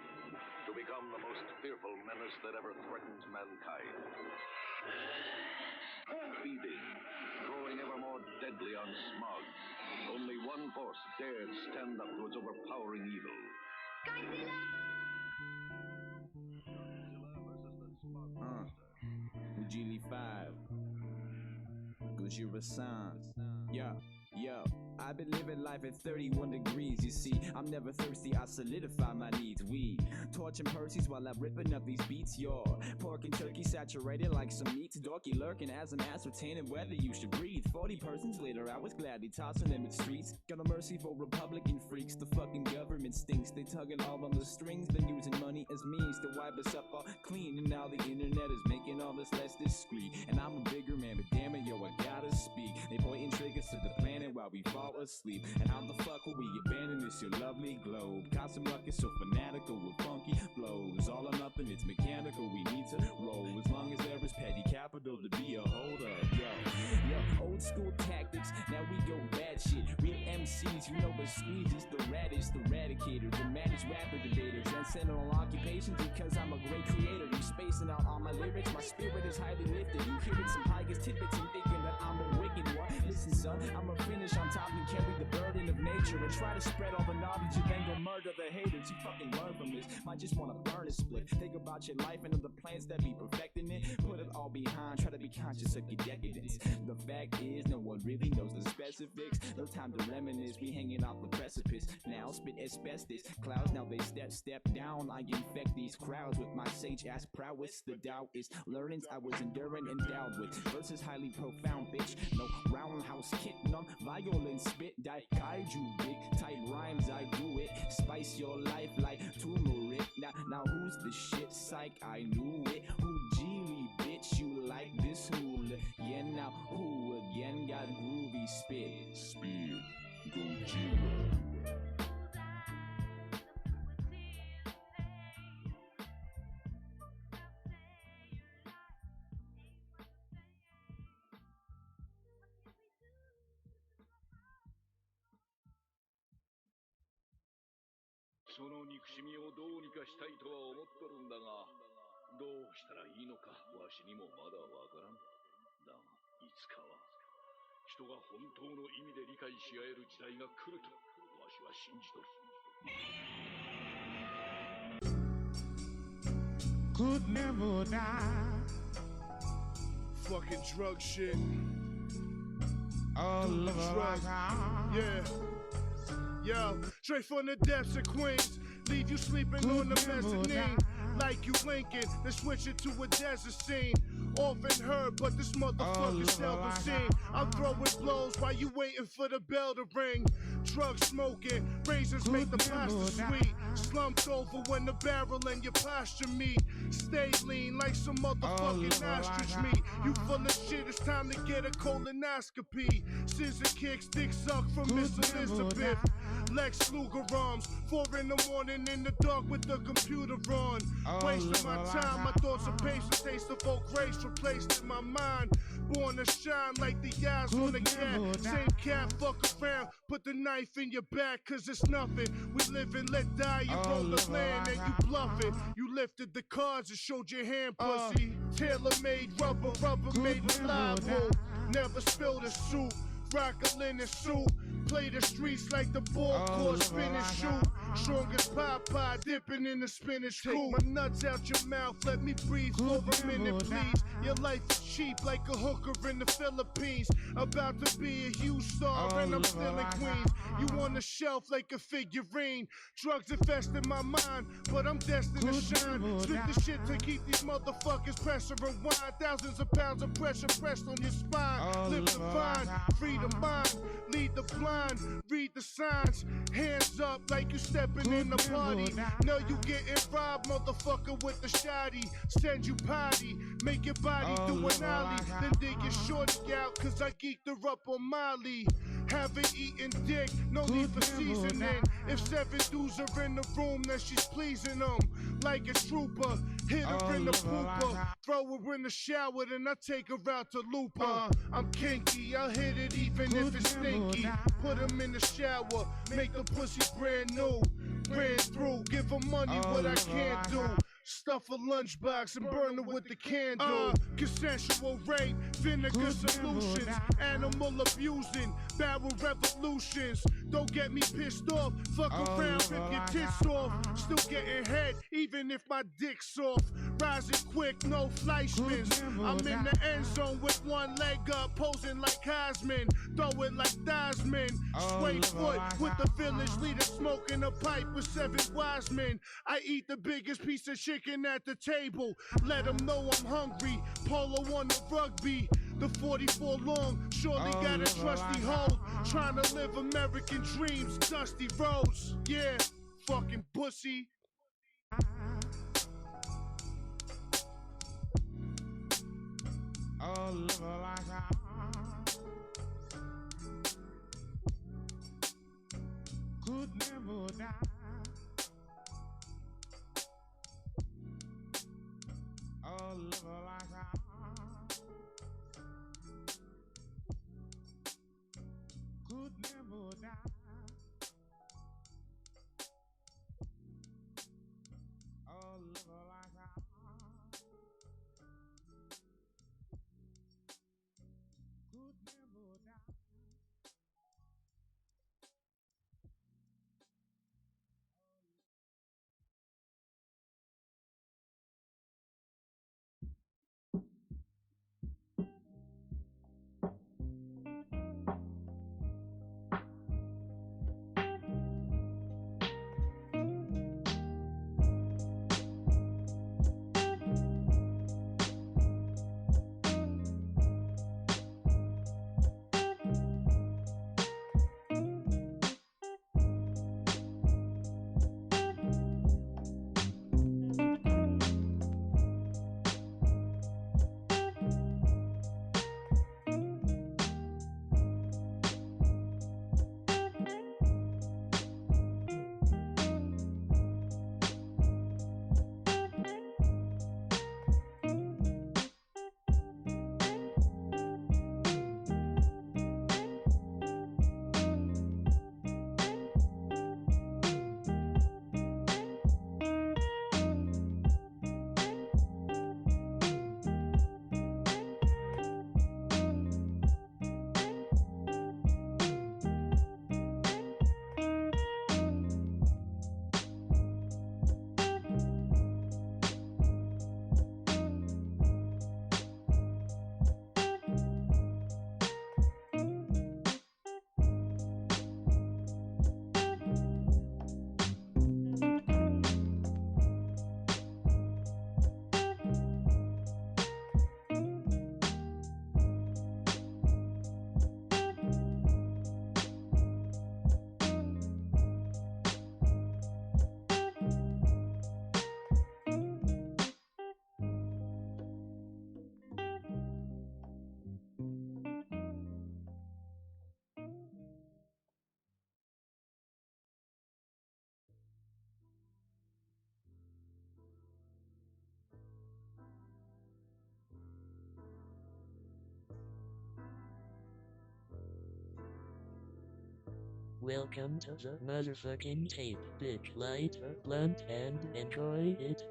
to become the most fearful menace that ever threatened mankind. Feeding, growing ever more deadly on smog. Only one force dared stand up to its overpowering evil. Ujili 5. Gojira Sans. Yo, I've been living life at 31 degrees, you see. I'm never thirsty, I solidify my needs. We torching Percy's while I'm ripping up these beats, yo. Pork and turkey saturated like some meats. Dorky lurking as I'm ascertaining whether you should breathe. 40 persons later, I was gladly tossing them in streets. Got no mercy for Republican freaks. The fucking government stinks. They tugging all on the strings, then using money as means to wipe us up all clean. And now the internet is making all this less discreet. And I'm a bigger man, but damn it, yo, I gotta speak. They pointing triggers to the planet while we fall asleep. And how the fuck will we abandon this your lovely globe? Got some ruckus so fanatical with funky blows. All or nothing, it's mechanical, we need to roll. As long as there is petty capital to be a hold up. Yo, old school tactics, now we go bad shit. Real MCs, you know the squeeze is the raddest, the eradicator, the maddest rapper debaters. Transcendental occupations because I'm a great creator. You spacing out all my lyrics, my spirit is highly lifted. You hearing some highest tidbits and thinking that I'm a wicked one. Listen son, I'ma finish on top and carry the burden of nature and try to spread all the knowledge and then go murder the haters. You fucking learn from this, might just wanna burn a split. Think about your life and of the plans that be perfecting it. Put it all behind, try to be conscious of your decadence. The fact is, no one really knows the specifics. No time to reminisce, we hanging off the precipice. Now spit asbestos, clouds now they step down. I infect these crowds with my sage ass prowess. The doubt is learnings I was enduring, endowed with. Verses highly profound, bitch. No roundhouse kick, none violent spit. Die kaiju, big type rhymes, I do it. Spice your life like turmeric. Now who's the shit psych? I knew it. Who Geely, bitch? You like this hula? Yeah, now who again got groovy spit? Speed, Gojira. その憎しみをどうにかしたいとは思っとるんだが、どうしたらいいのかわしにもまだわからん。だがいつかは人が本当の意味で理解し合える時代が来るとわしは信じとる。Could never die. Fucking drug shit. Oh, drug. Yeah. Yo, straight from the depths of Queens, leave you sleeping on the mezzanine. Like you Lincoln, then switch it to a desert scene. Often heard, but this motherfucker seldom seen. I'm throwing blows while you waiting for the bell to ring. Drug smoking, razors make the pasta sweet. Slumped over when the barrel and your posture meet. Stay lean like some motherfucking ostrich meat. You full of shit, it's time to get a colonoscopy. Scissor kicks, dick suck from Miss Elizabeth. Lex Luger arms, 4 in the morning in the dark with the computer on. Wasting my time, my thoughts of patience, taste of old grace replaced in my mind. Born to shine like the eyes on a cat. Same cat, fuck around, put the knife in your back, cause it's nothing. We live and let die, you roll the land and you bluff it. You lifted the cards and showed your hand, pussy. Tailor-made rubber made reliable. Never spilled a soup, rock a linen suit. Play the streets like the ball court, spin and shoot. Strong as Popeye, dipping in the spinach coop. Take my nuts out your mouth, let me breathe for a minute, please. Your life is cheap like a hooker in the Philippines. About to be a huge star and I'm still in Queens. You on the shelf like a figurine. Drugs infested my mind, but I'm destined to shine. Spit the shit to keep these motherfuckers pressure rewind. Thousands of pounds of pressure pressed on your spine. Live the vine, free the mind, lead the blind, read the signs. Hands up like you stepping in the party. Know you getting robbed, motherfucker, with the shoddy. Send you potty, make your body do an ollie. Then dig your shorty out, cause I geeked her up on Molly. Haven't eaten dick, no need for seasoning. If 7 dudes are in the room, then she's pleasing them. Like a trooper, hit her in the pooper. Throw her in the shower, then I take her out to Looper. I'm kinky, I'll hit it even if it's stinky. Put him in the shower, make the pussy brand new. Ran through, give her money, what I can't do. Stuff a lunchbox and burn it with the candle. Consensual rape, vinegar solutions. Animal abusing, barrel revolutions. Don't get me pissed off, fuck around, rip your tits off. Still getting head, even if my dick's off. Rising quick, no Fleischmans. I'm in the end zone with one leg up, posing like Heisman. Throw it like Theismann. Straight foot with the village leader smoking a pipe with 7 wise men. I eat the biggest piece of chicken at the table. Let them know I'm hungry. Polo on the rugby. The 44 long, surely got a trusty hold. Trying to live American dreams, dusty roads. Yeah, fucking pussy. lover like I could never die. A lover like I could never die. Welcome to the motherfucking tape, bitch. Light a blunt and enjoy it.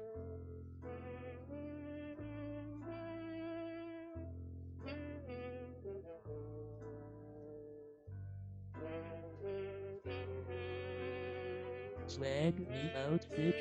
Swag me out, bitch.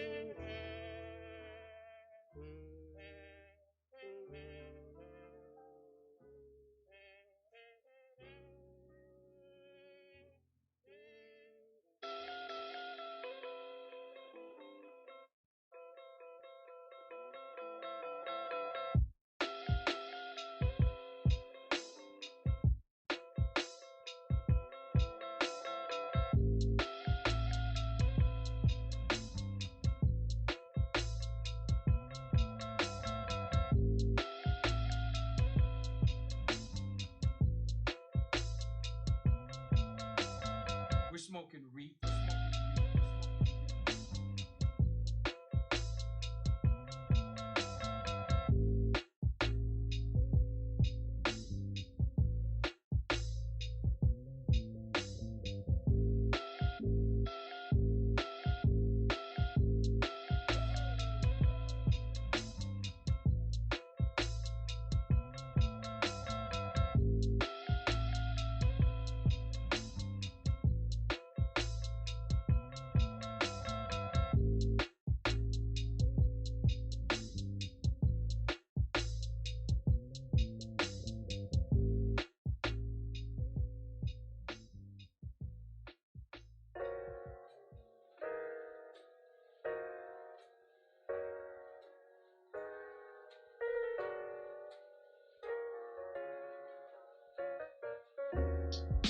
We're smoking reef.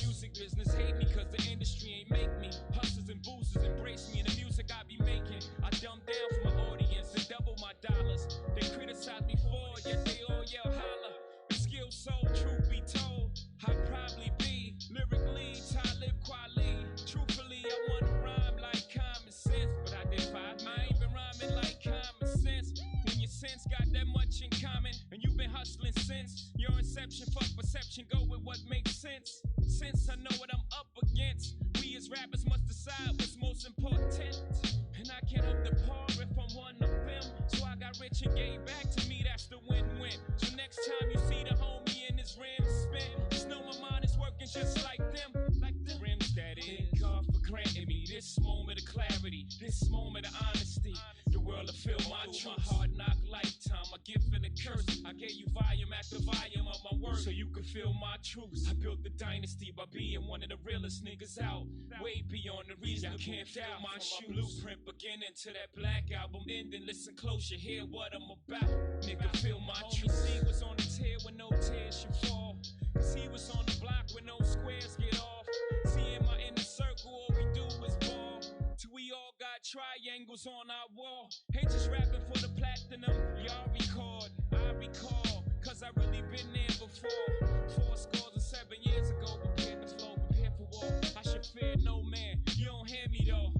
Music business hate me cause the industry ain't make me. Hustlers and boosters embrace me and the music I be making. I dumb down for my audience and double my dollars. They criticized me for, yet they all yell holla. The skill so, truth be told, I'd probably be lyrically Talib Kweli. Truthfully, I wanna rhyme like common sense, but I defy. I ain't been rhyming like common sense. When your sense got that much in common. sense. Your inception, fuck perception, go with what makes sense. Since I know what I'm up against, we as rappers must decide what's most important. And I can't help the par if I'm one of them. So I got rich and gave back to me, that's the win-win. So next time you see the homie in his rim spin, just know my mind is working just like them. Like the rims that is. God for granting me this moment of clarity, this moment of honesty. The world will feel my truth. My hard knock lifetime, my gift and a curse. I gave you volume after volume of my work, so you can feel my truth. I built the dynasty by being one of the realest niggas out, way beyond the reason. You can't feel my shoe blueprint beginning to that Black album ending. Listen close, you hear what I'm about. Nigga, feel my truth. C was on his head when no tears should fall, cause he was on the block when no squares get off. See, in my inner circle, all we do is ball, till we all got triangles on our wall. Ain't just rapping for the platinum, y'all record, I recall, cause I really been there before. 4 years ago, prepared to flow, prepared for war. I should fear no man, you don't hear me though.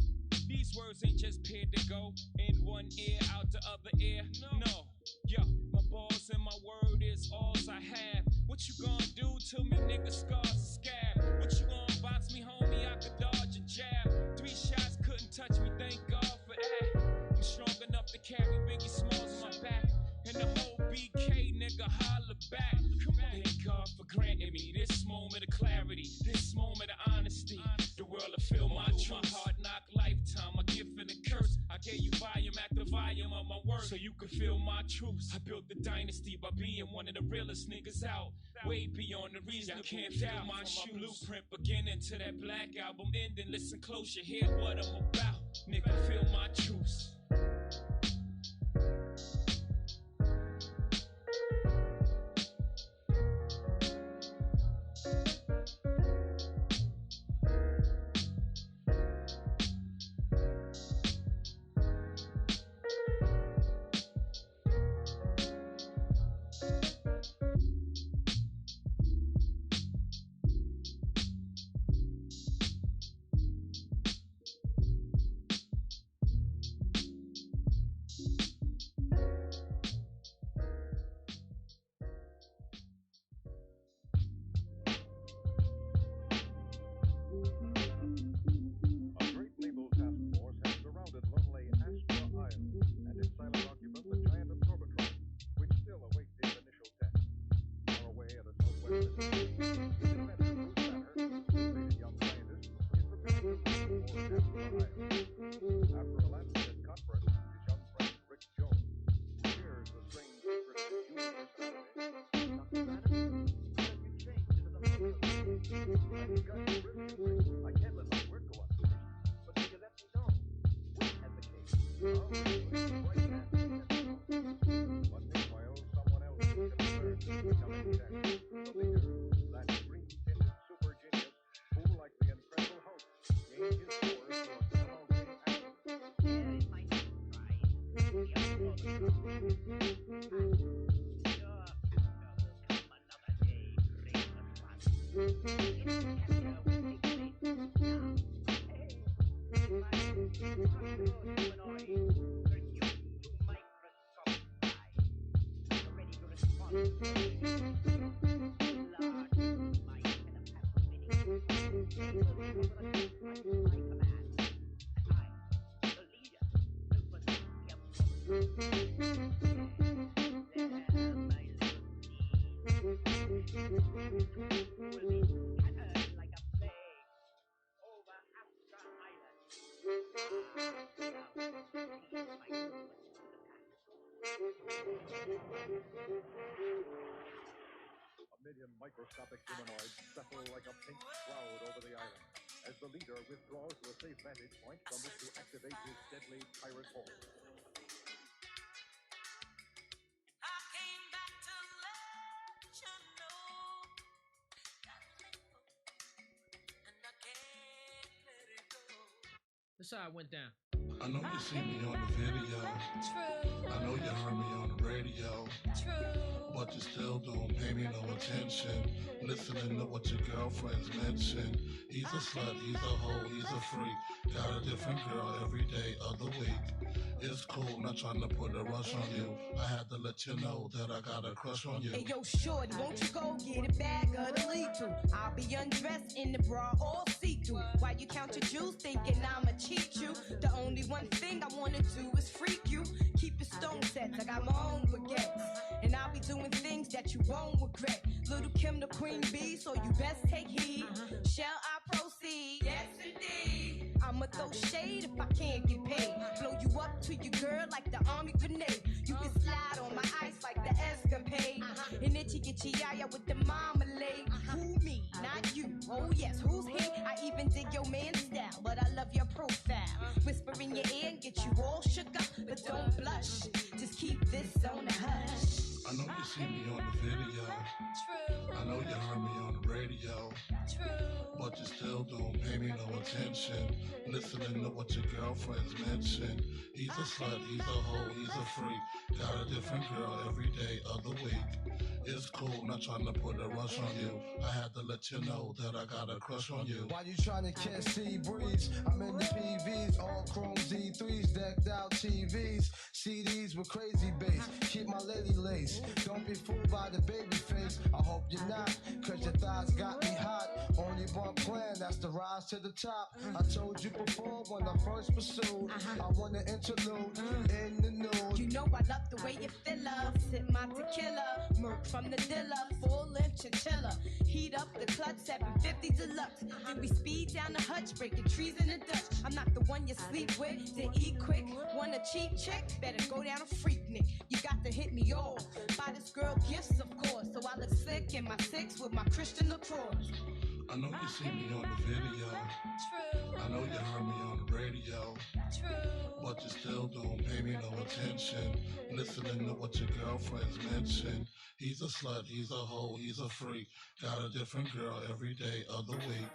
These words ain't just paired to go in one ear, out the other ear. No, yo, my balls and my word is alls I have. What you gonna do to me, nigga? Scars and scab. What you gonna box me, homie? I could dodge a jab. 3 shots couldn't touch me, thank God for that. I'm strong enough to carry Biggie Smalls on my back, and the whole BK nigga holler back. Come on, thank God for granting me this moment of clarity, this moment of honesty. The world will feel my truth. My hard knock lifetime, my gift and a curse. I gave you volume after volume of my work, so you can feel my truth. I built the dynasty by being one of the realest niggas out, way beyond the reason. You can't feel my shoe blueprint beginning to that Black album ending. Listen close, you hear what I'm about. Nigga, feel my truth. Microscopic humanoids settle like a pink cloud over the island as the leader withdraws to a safe vantage point from which to activate his deadly pirate horde. That's how it went down. I know you see me on the video. True. I know you heard me on the radio. True. But you still don't pay me no attention. Listening to what your girlfriends mention. He's a slut, he's a hoe, he's a freak. Got a different girl every day of the week. It's cool, not trying to put a rush on you. I had to let you know that I got a crush on you. Hey yo, shorty, won't you go get a bag of the lethal? I'll be undressed in the bra, all see-through. While you count your jewels, thinking I'ma cheat you. The only one thing I wanna do is freak you. Keep your stone sets, I got my own baguettes. And I'll be doing things that you won't regret. Little Kim the queen bee, so you best take heed. Shall I proceed? Yes, indeed. I'ma throw shade if I can't get paid. Blow you up to your girl like the army grenade. You can slide on my ice like the escapade. And itchy get your yaya with the marmalade. Who me, not you. Oh yes, who's he? I even dig your man's style, but I love your profile. Whisper in your ear and get you all shook up, but don't blush. Just keep this on the hush. I know you see me on the video. True. I know you heard me on the radio. True. But you still don't pay me no attention. Listening to what your girlfriends mention. He's a slut, he's a hoe, he's a freak. Got a different girl every day of the week. It's cool, not trying to put a rush on you. I had to let you know that I got a crush on you. Why you trying to catch sea breeze? I'm in the PVs, all chrome Z3s, decked out TVs, CDs with crazy bass. Keep my lady lace. Don't be fooled by the baby face. I hope you're not, cause your thighs got me hot. Only one plan, that's the rise to the top. I told you before when I first pursued, I want to interlude in the nude. You know I love the way you fill up. Sip my tequila, murk from the dealer, full length chinchilla. Heat up the clutch, 750 deluxe. Then we speed down the hutch, breaking trees in the Dutch. I'm not the one you sleep with, to eat quick. Want a cheap chick? Better go down a freak nick. You got to hit me off. Buy this girl gifts, of course, so I look slick in my six with my Christian LaCroix. I know you see me on the video. True. I know you heard me on the radio. True. But you still don't pay me no attention. Listening to what your girlfriends mention. He's a slut, he's a hoe, he's a freak. Got a different girl every day of the week.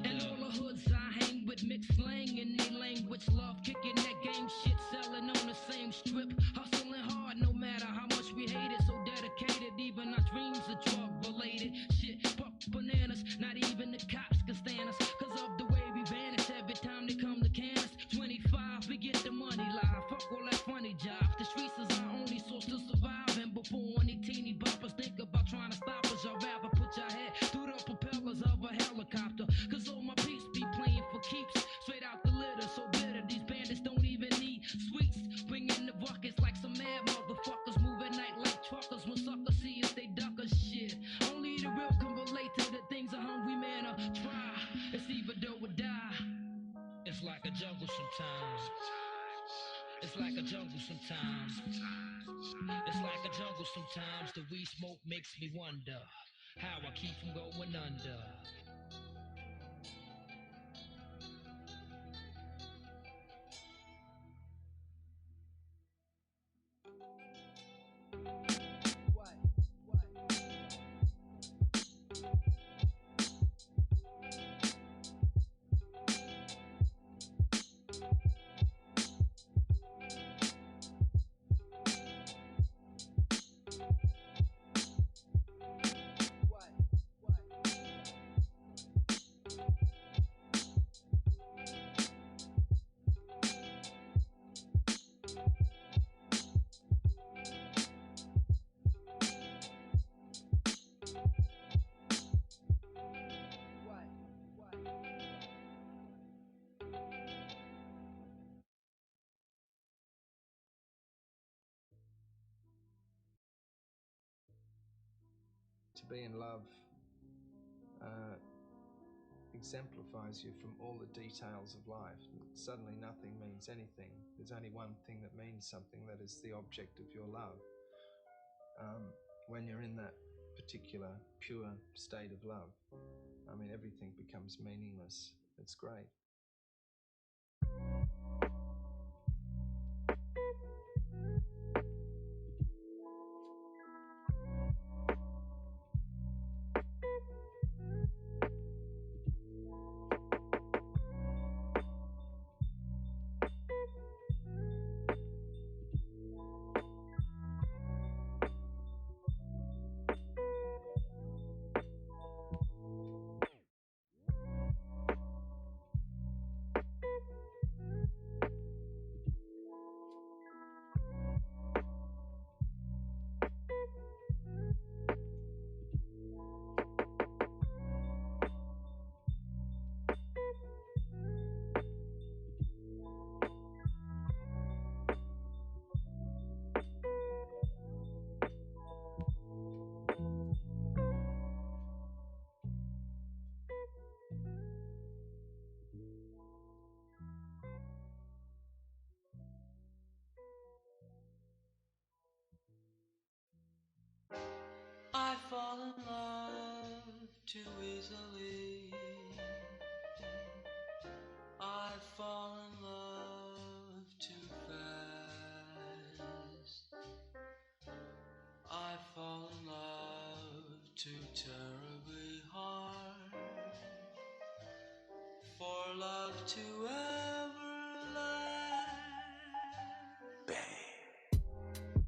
And all the hoods I hang with mix slang in their language. Love kicking that game shit, selling on the same strip. Hustling hard no matter how much we hate it. So dedicated, even our dreams are drug related. Shit, fuck bananas, not even the cops can stand us. Cause of the way we vanish every time they come to can us. 25, we get the money live. Fuck all that funny jive. The streets is our only source to survive. And before any teeny boppers think about trying to stop us, I'd rather put your head through the propellers of a helicopter. Cause all my peeps be playing for keeps. Straight out the litter, so bitter. These bandits don't even need sweets. Bringing the buckets like some mad motherfuckers. Move at night like truckers. When suckers see us, they duck us. Shit. Only the real can relate to the things a hungry man try. It's either do or die. It's like a jungle sometimes. It's like a jungle sometimes. It's like a jungle sometimes. The weed smoke makes me wonder how I keep from going under. To be in love exemplifies you from all the details of life. Suddenly nothing means anything. There's only one thing that means something, that is the object of your love. When you're in that particular pure state of love, I mean, everything becomes meaningless. It's great. I fall in love too easily. I fall in love too fast. I fall in love too terribly hard for love to ever last. Bang.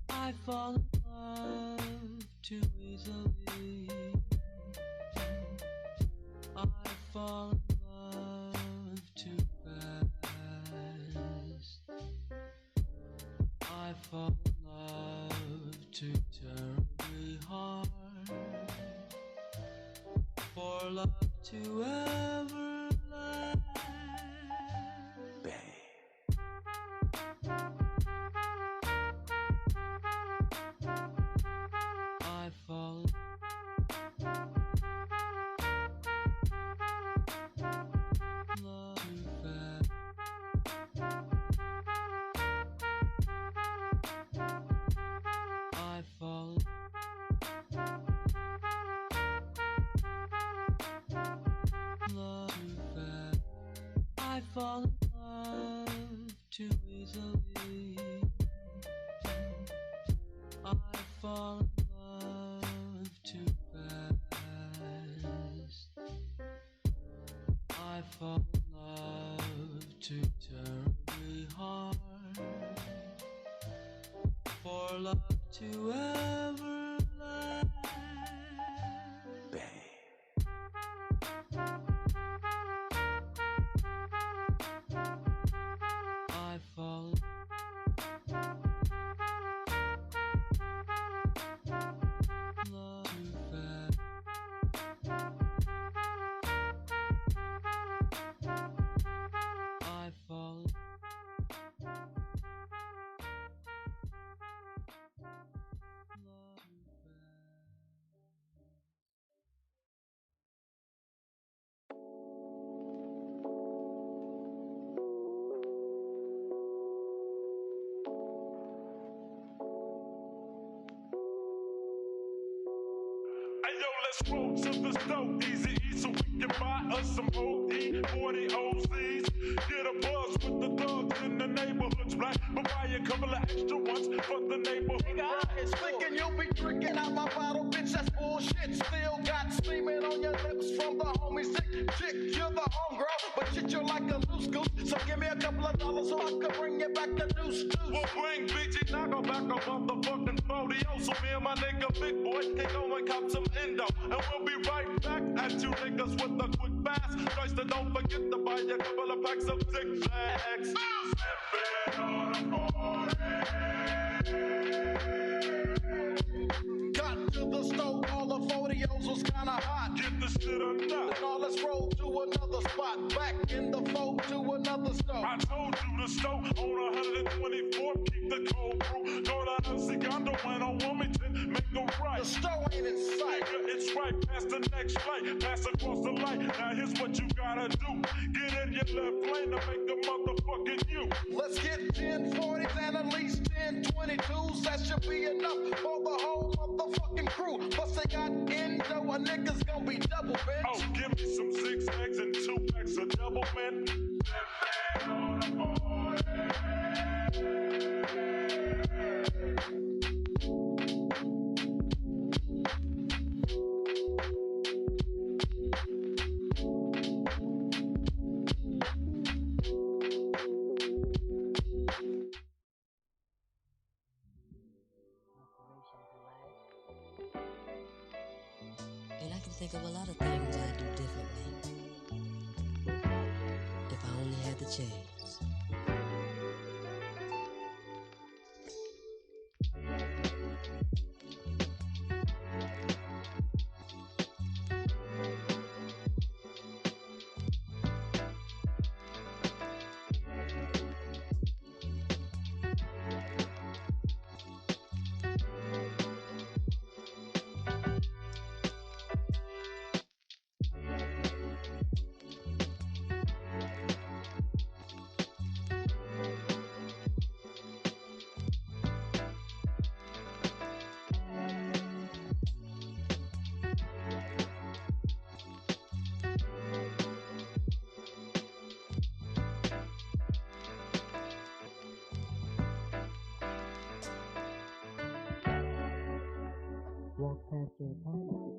I fall in love too easily. I fall in love too fast. I fall in love too terribly hard for love to ever last. Bang. I fall in love too fast. I fall in love too fast. I fall in love too easily. I fall in love too fast. I fall in love too terribly hard for love to ever last. I fall in love too fast. I fall. Hey yo, let's roll to the stove, easy E, so we can buy us some OE 40 OZs. Get a buzz with the thugs in the neighborhoods black, but buy a couple of extra ones for the neighborhood. Nigga, it's thinking you'll be drinking out my bottle, bitch. That's bullshit. Still got steaming on your lips from the homie sick chick. You're the homegirl, but shit, you're like a loose goose. So give me a couple of dollars so I can bring you back the deuce. We'll bring BG Nago back a motherfucking 40. So me and my nigga Big Boy can go and cop some endo, and we'll be right back at you niggas with a quick fast. Guys, don't forget to buy a couple of packs of Zig Zags. Got to the stove, all the 40s was kinda hot. Get the shit or not. Now let's roll to another spot. Back in the fold to another stove. I told you to stove on 124th, keep the cold brew. Go to El Segundo and on Wilmington, make a right. The stove ain't in sight. Nigga, it's right past the next flight, pass across the light. Now here's what you gotta do. Get in your left lane to make a motherfucking U. Let's get 10 40s and at least 10 22s. That should be enough for the whole motherfucking crew. Plus they got endo, a nigga's gonna be double, bitch. Oh, give me some 6 eggs and 2 packs of double, man. And I can think of a lot of things I'd do differently if I only had the chance. Walk past your apartment.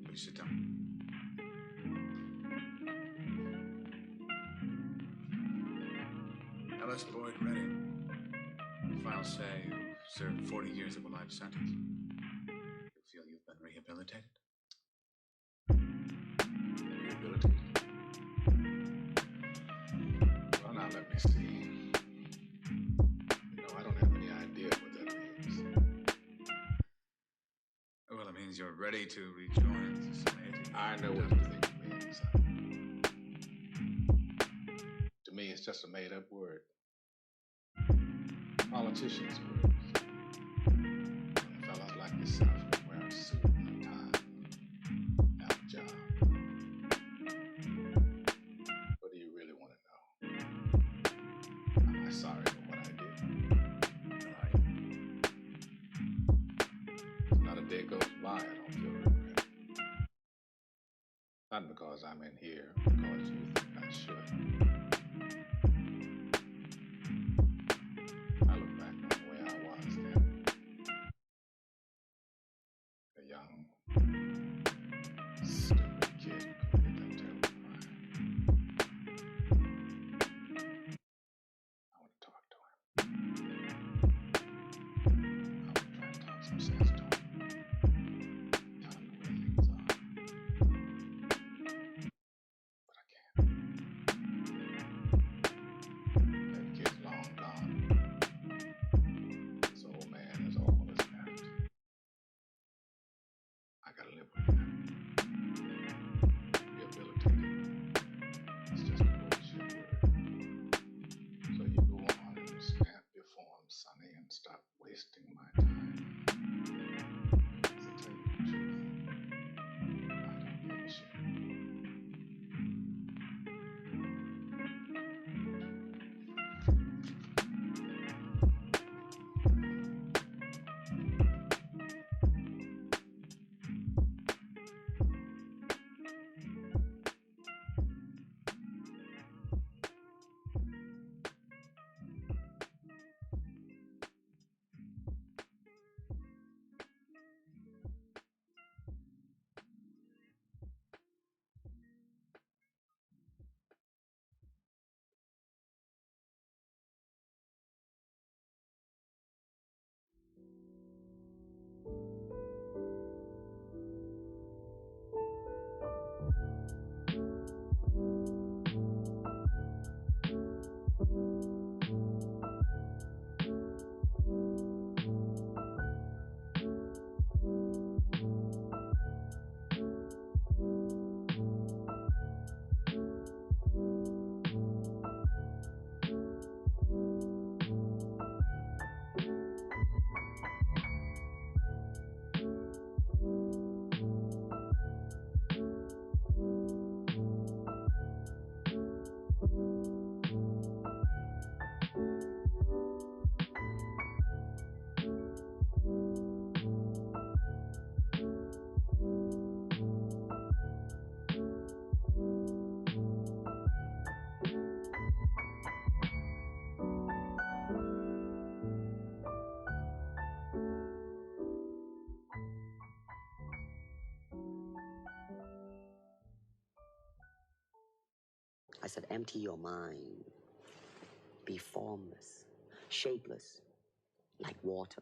Please sit down. Ellis Boyd Redding. The files say you've served 40 years of a life sentence. You feel you've been rehabilitated? Rehabilitated? Well, now let me see. You know, I don't have any idea what that means. Well, it means you're ready to rejoin society. I know what you think it means. To me, it's just a made-up word. Politicians' words. Fellas like yourself wearing a suit and a tie, have a job. What do you really want to know? Am I sorry for what I did? Not a day goes by I don't feel regret. Not because I'm in here, because you think I should. I look back on the way I was then. A young, stupid kid who did that terrible crime. I want to talk to him. I want to try to talk some sense to him. Tell him the way things are. But I can't. That kid's long gone. This old man is all that's left. I gotta live with that. Rehabilitated. It's just a bullshit word. So you go on and stamp your form, Sonny, and stop wasting my time. To tell you the truth, I don't give a shit. said, empty your mind. Be formless, shapeless, like water.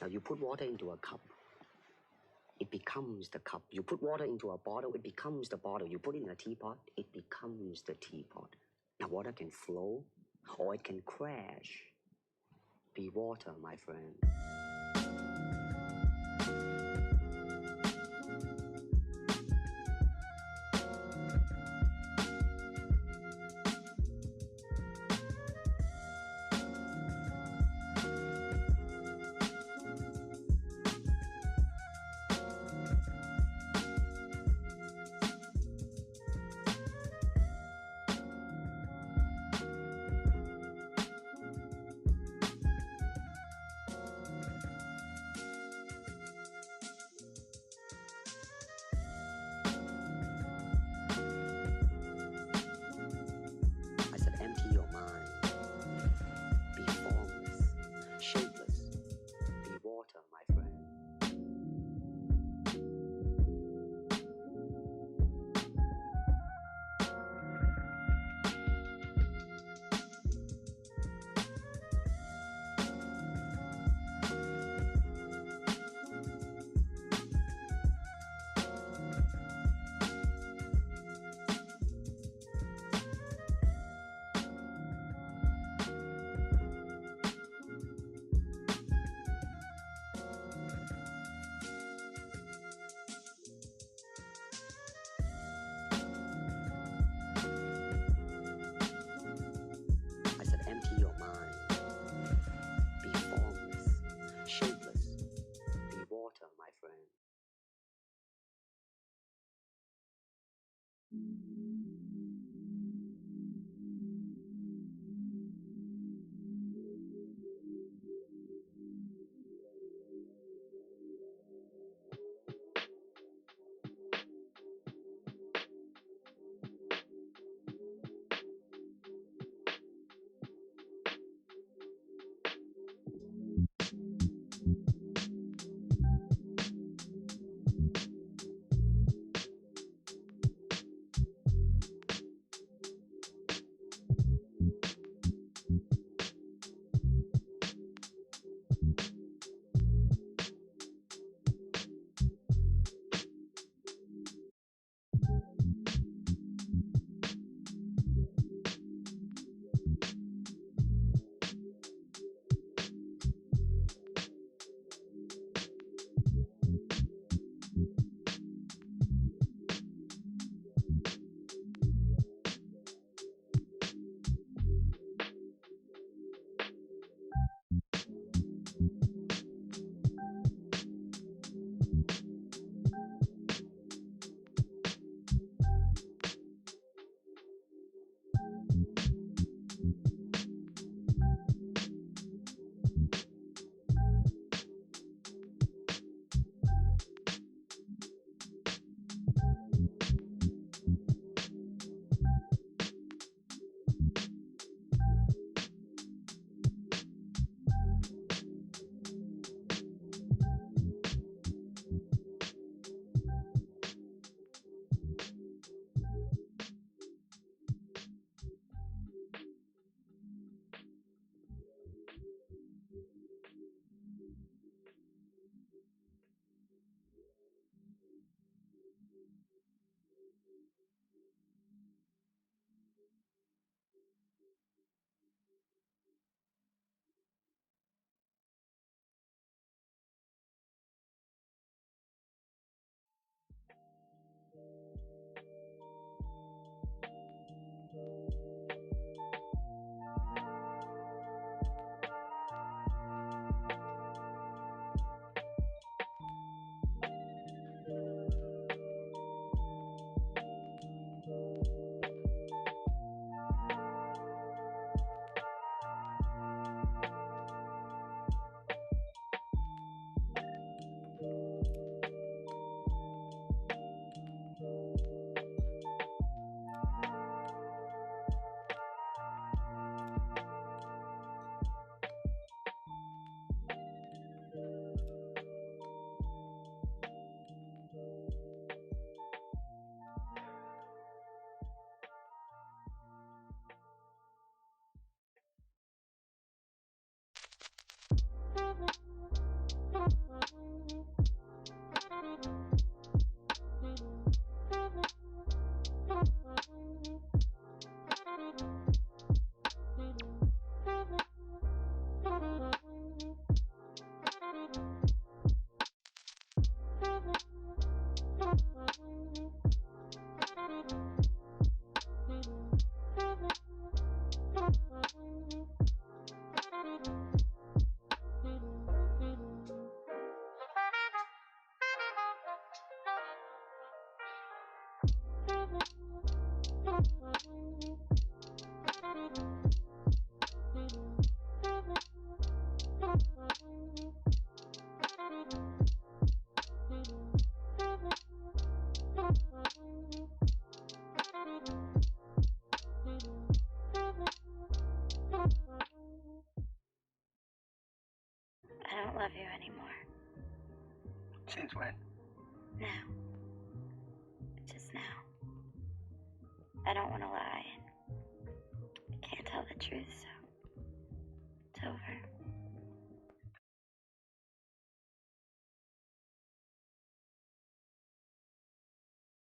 Now you put water into a cup, it becomes the cup. You put water into a bottle, it becomes the bottle. You put it in a teapot, it becomes the teapot. Now water can flow or it can crash. Be water, my friend. love you anymore. Since when? Now. Just now. I don't want to lie. I can't tell the truth,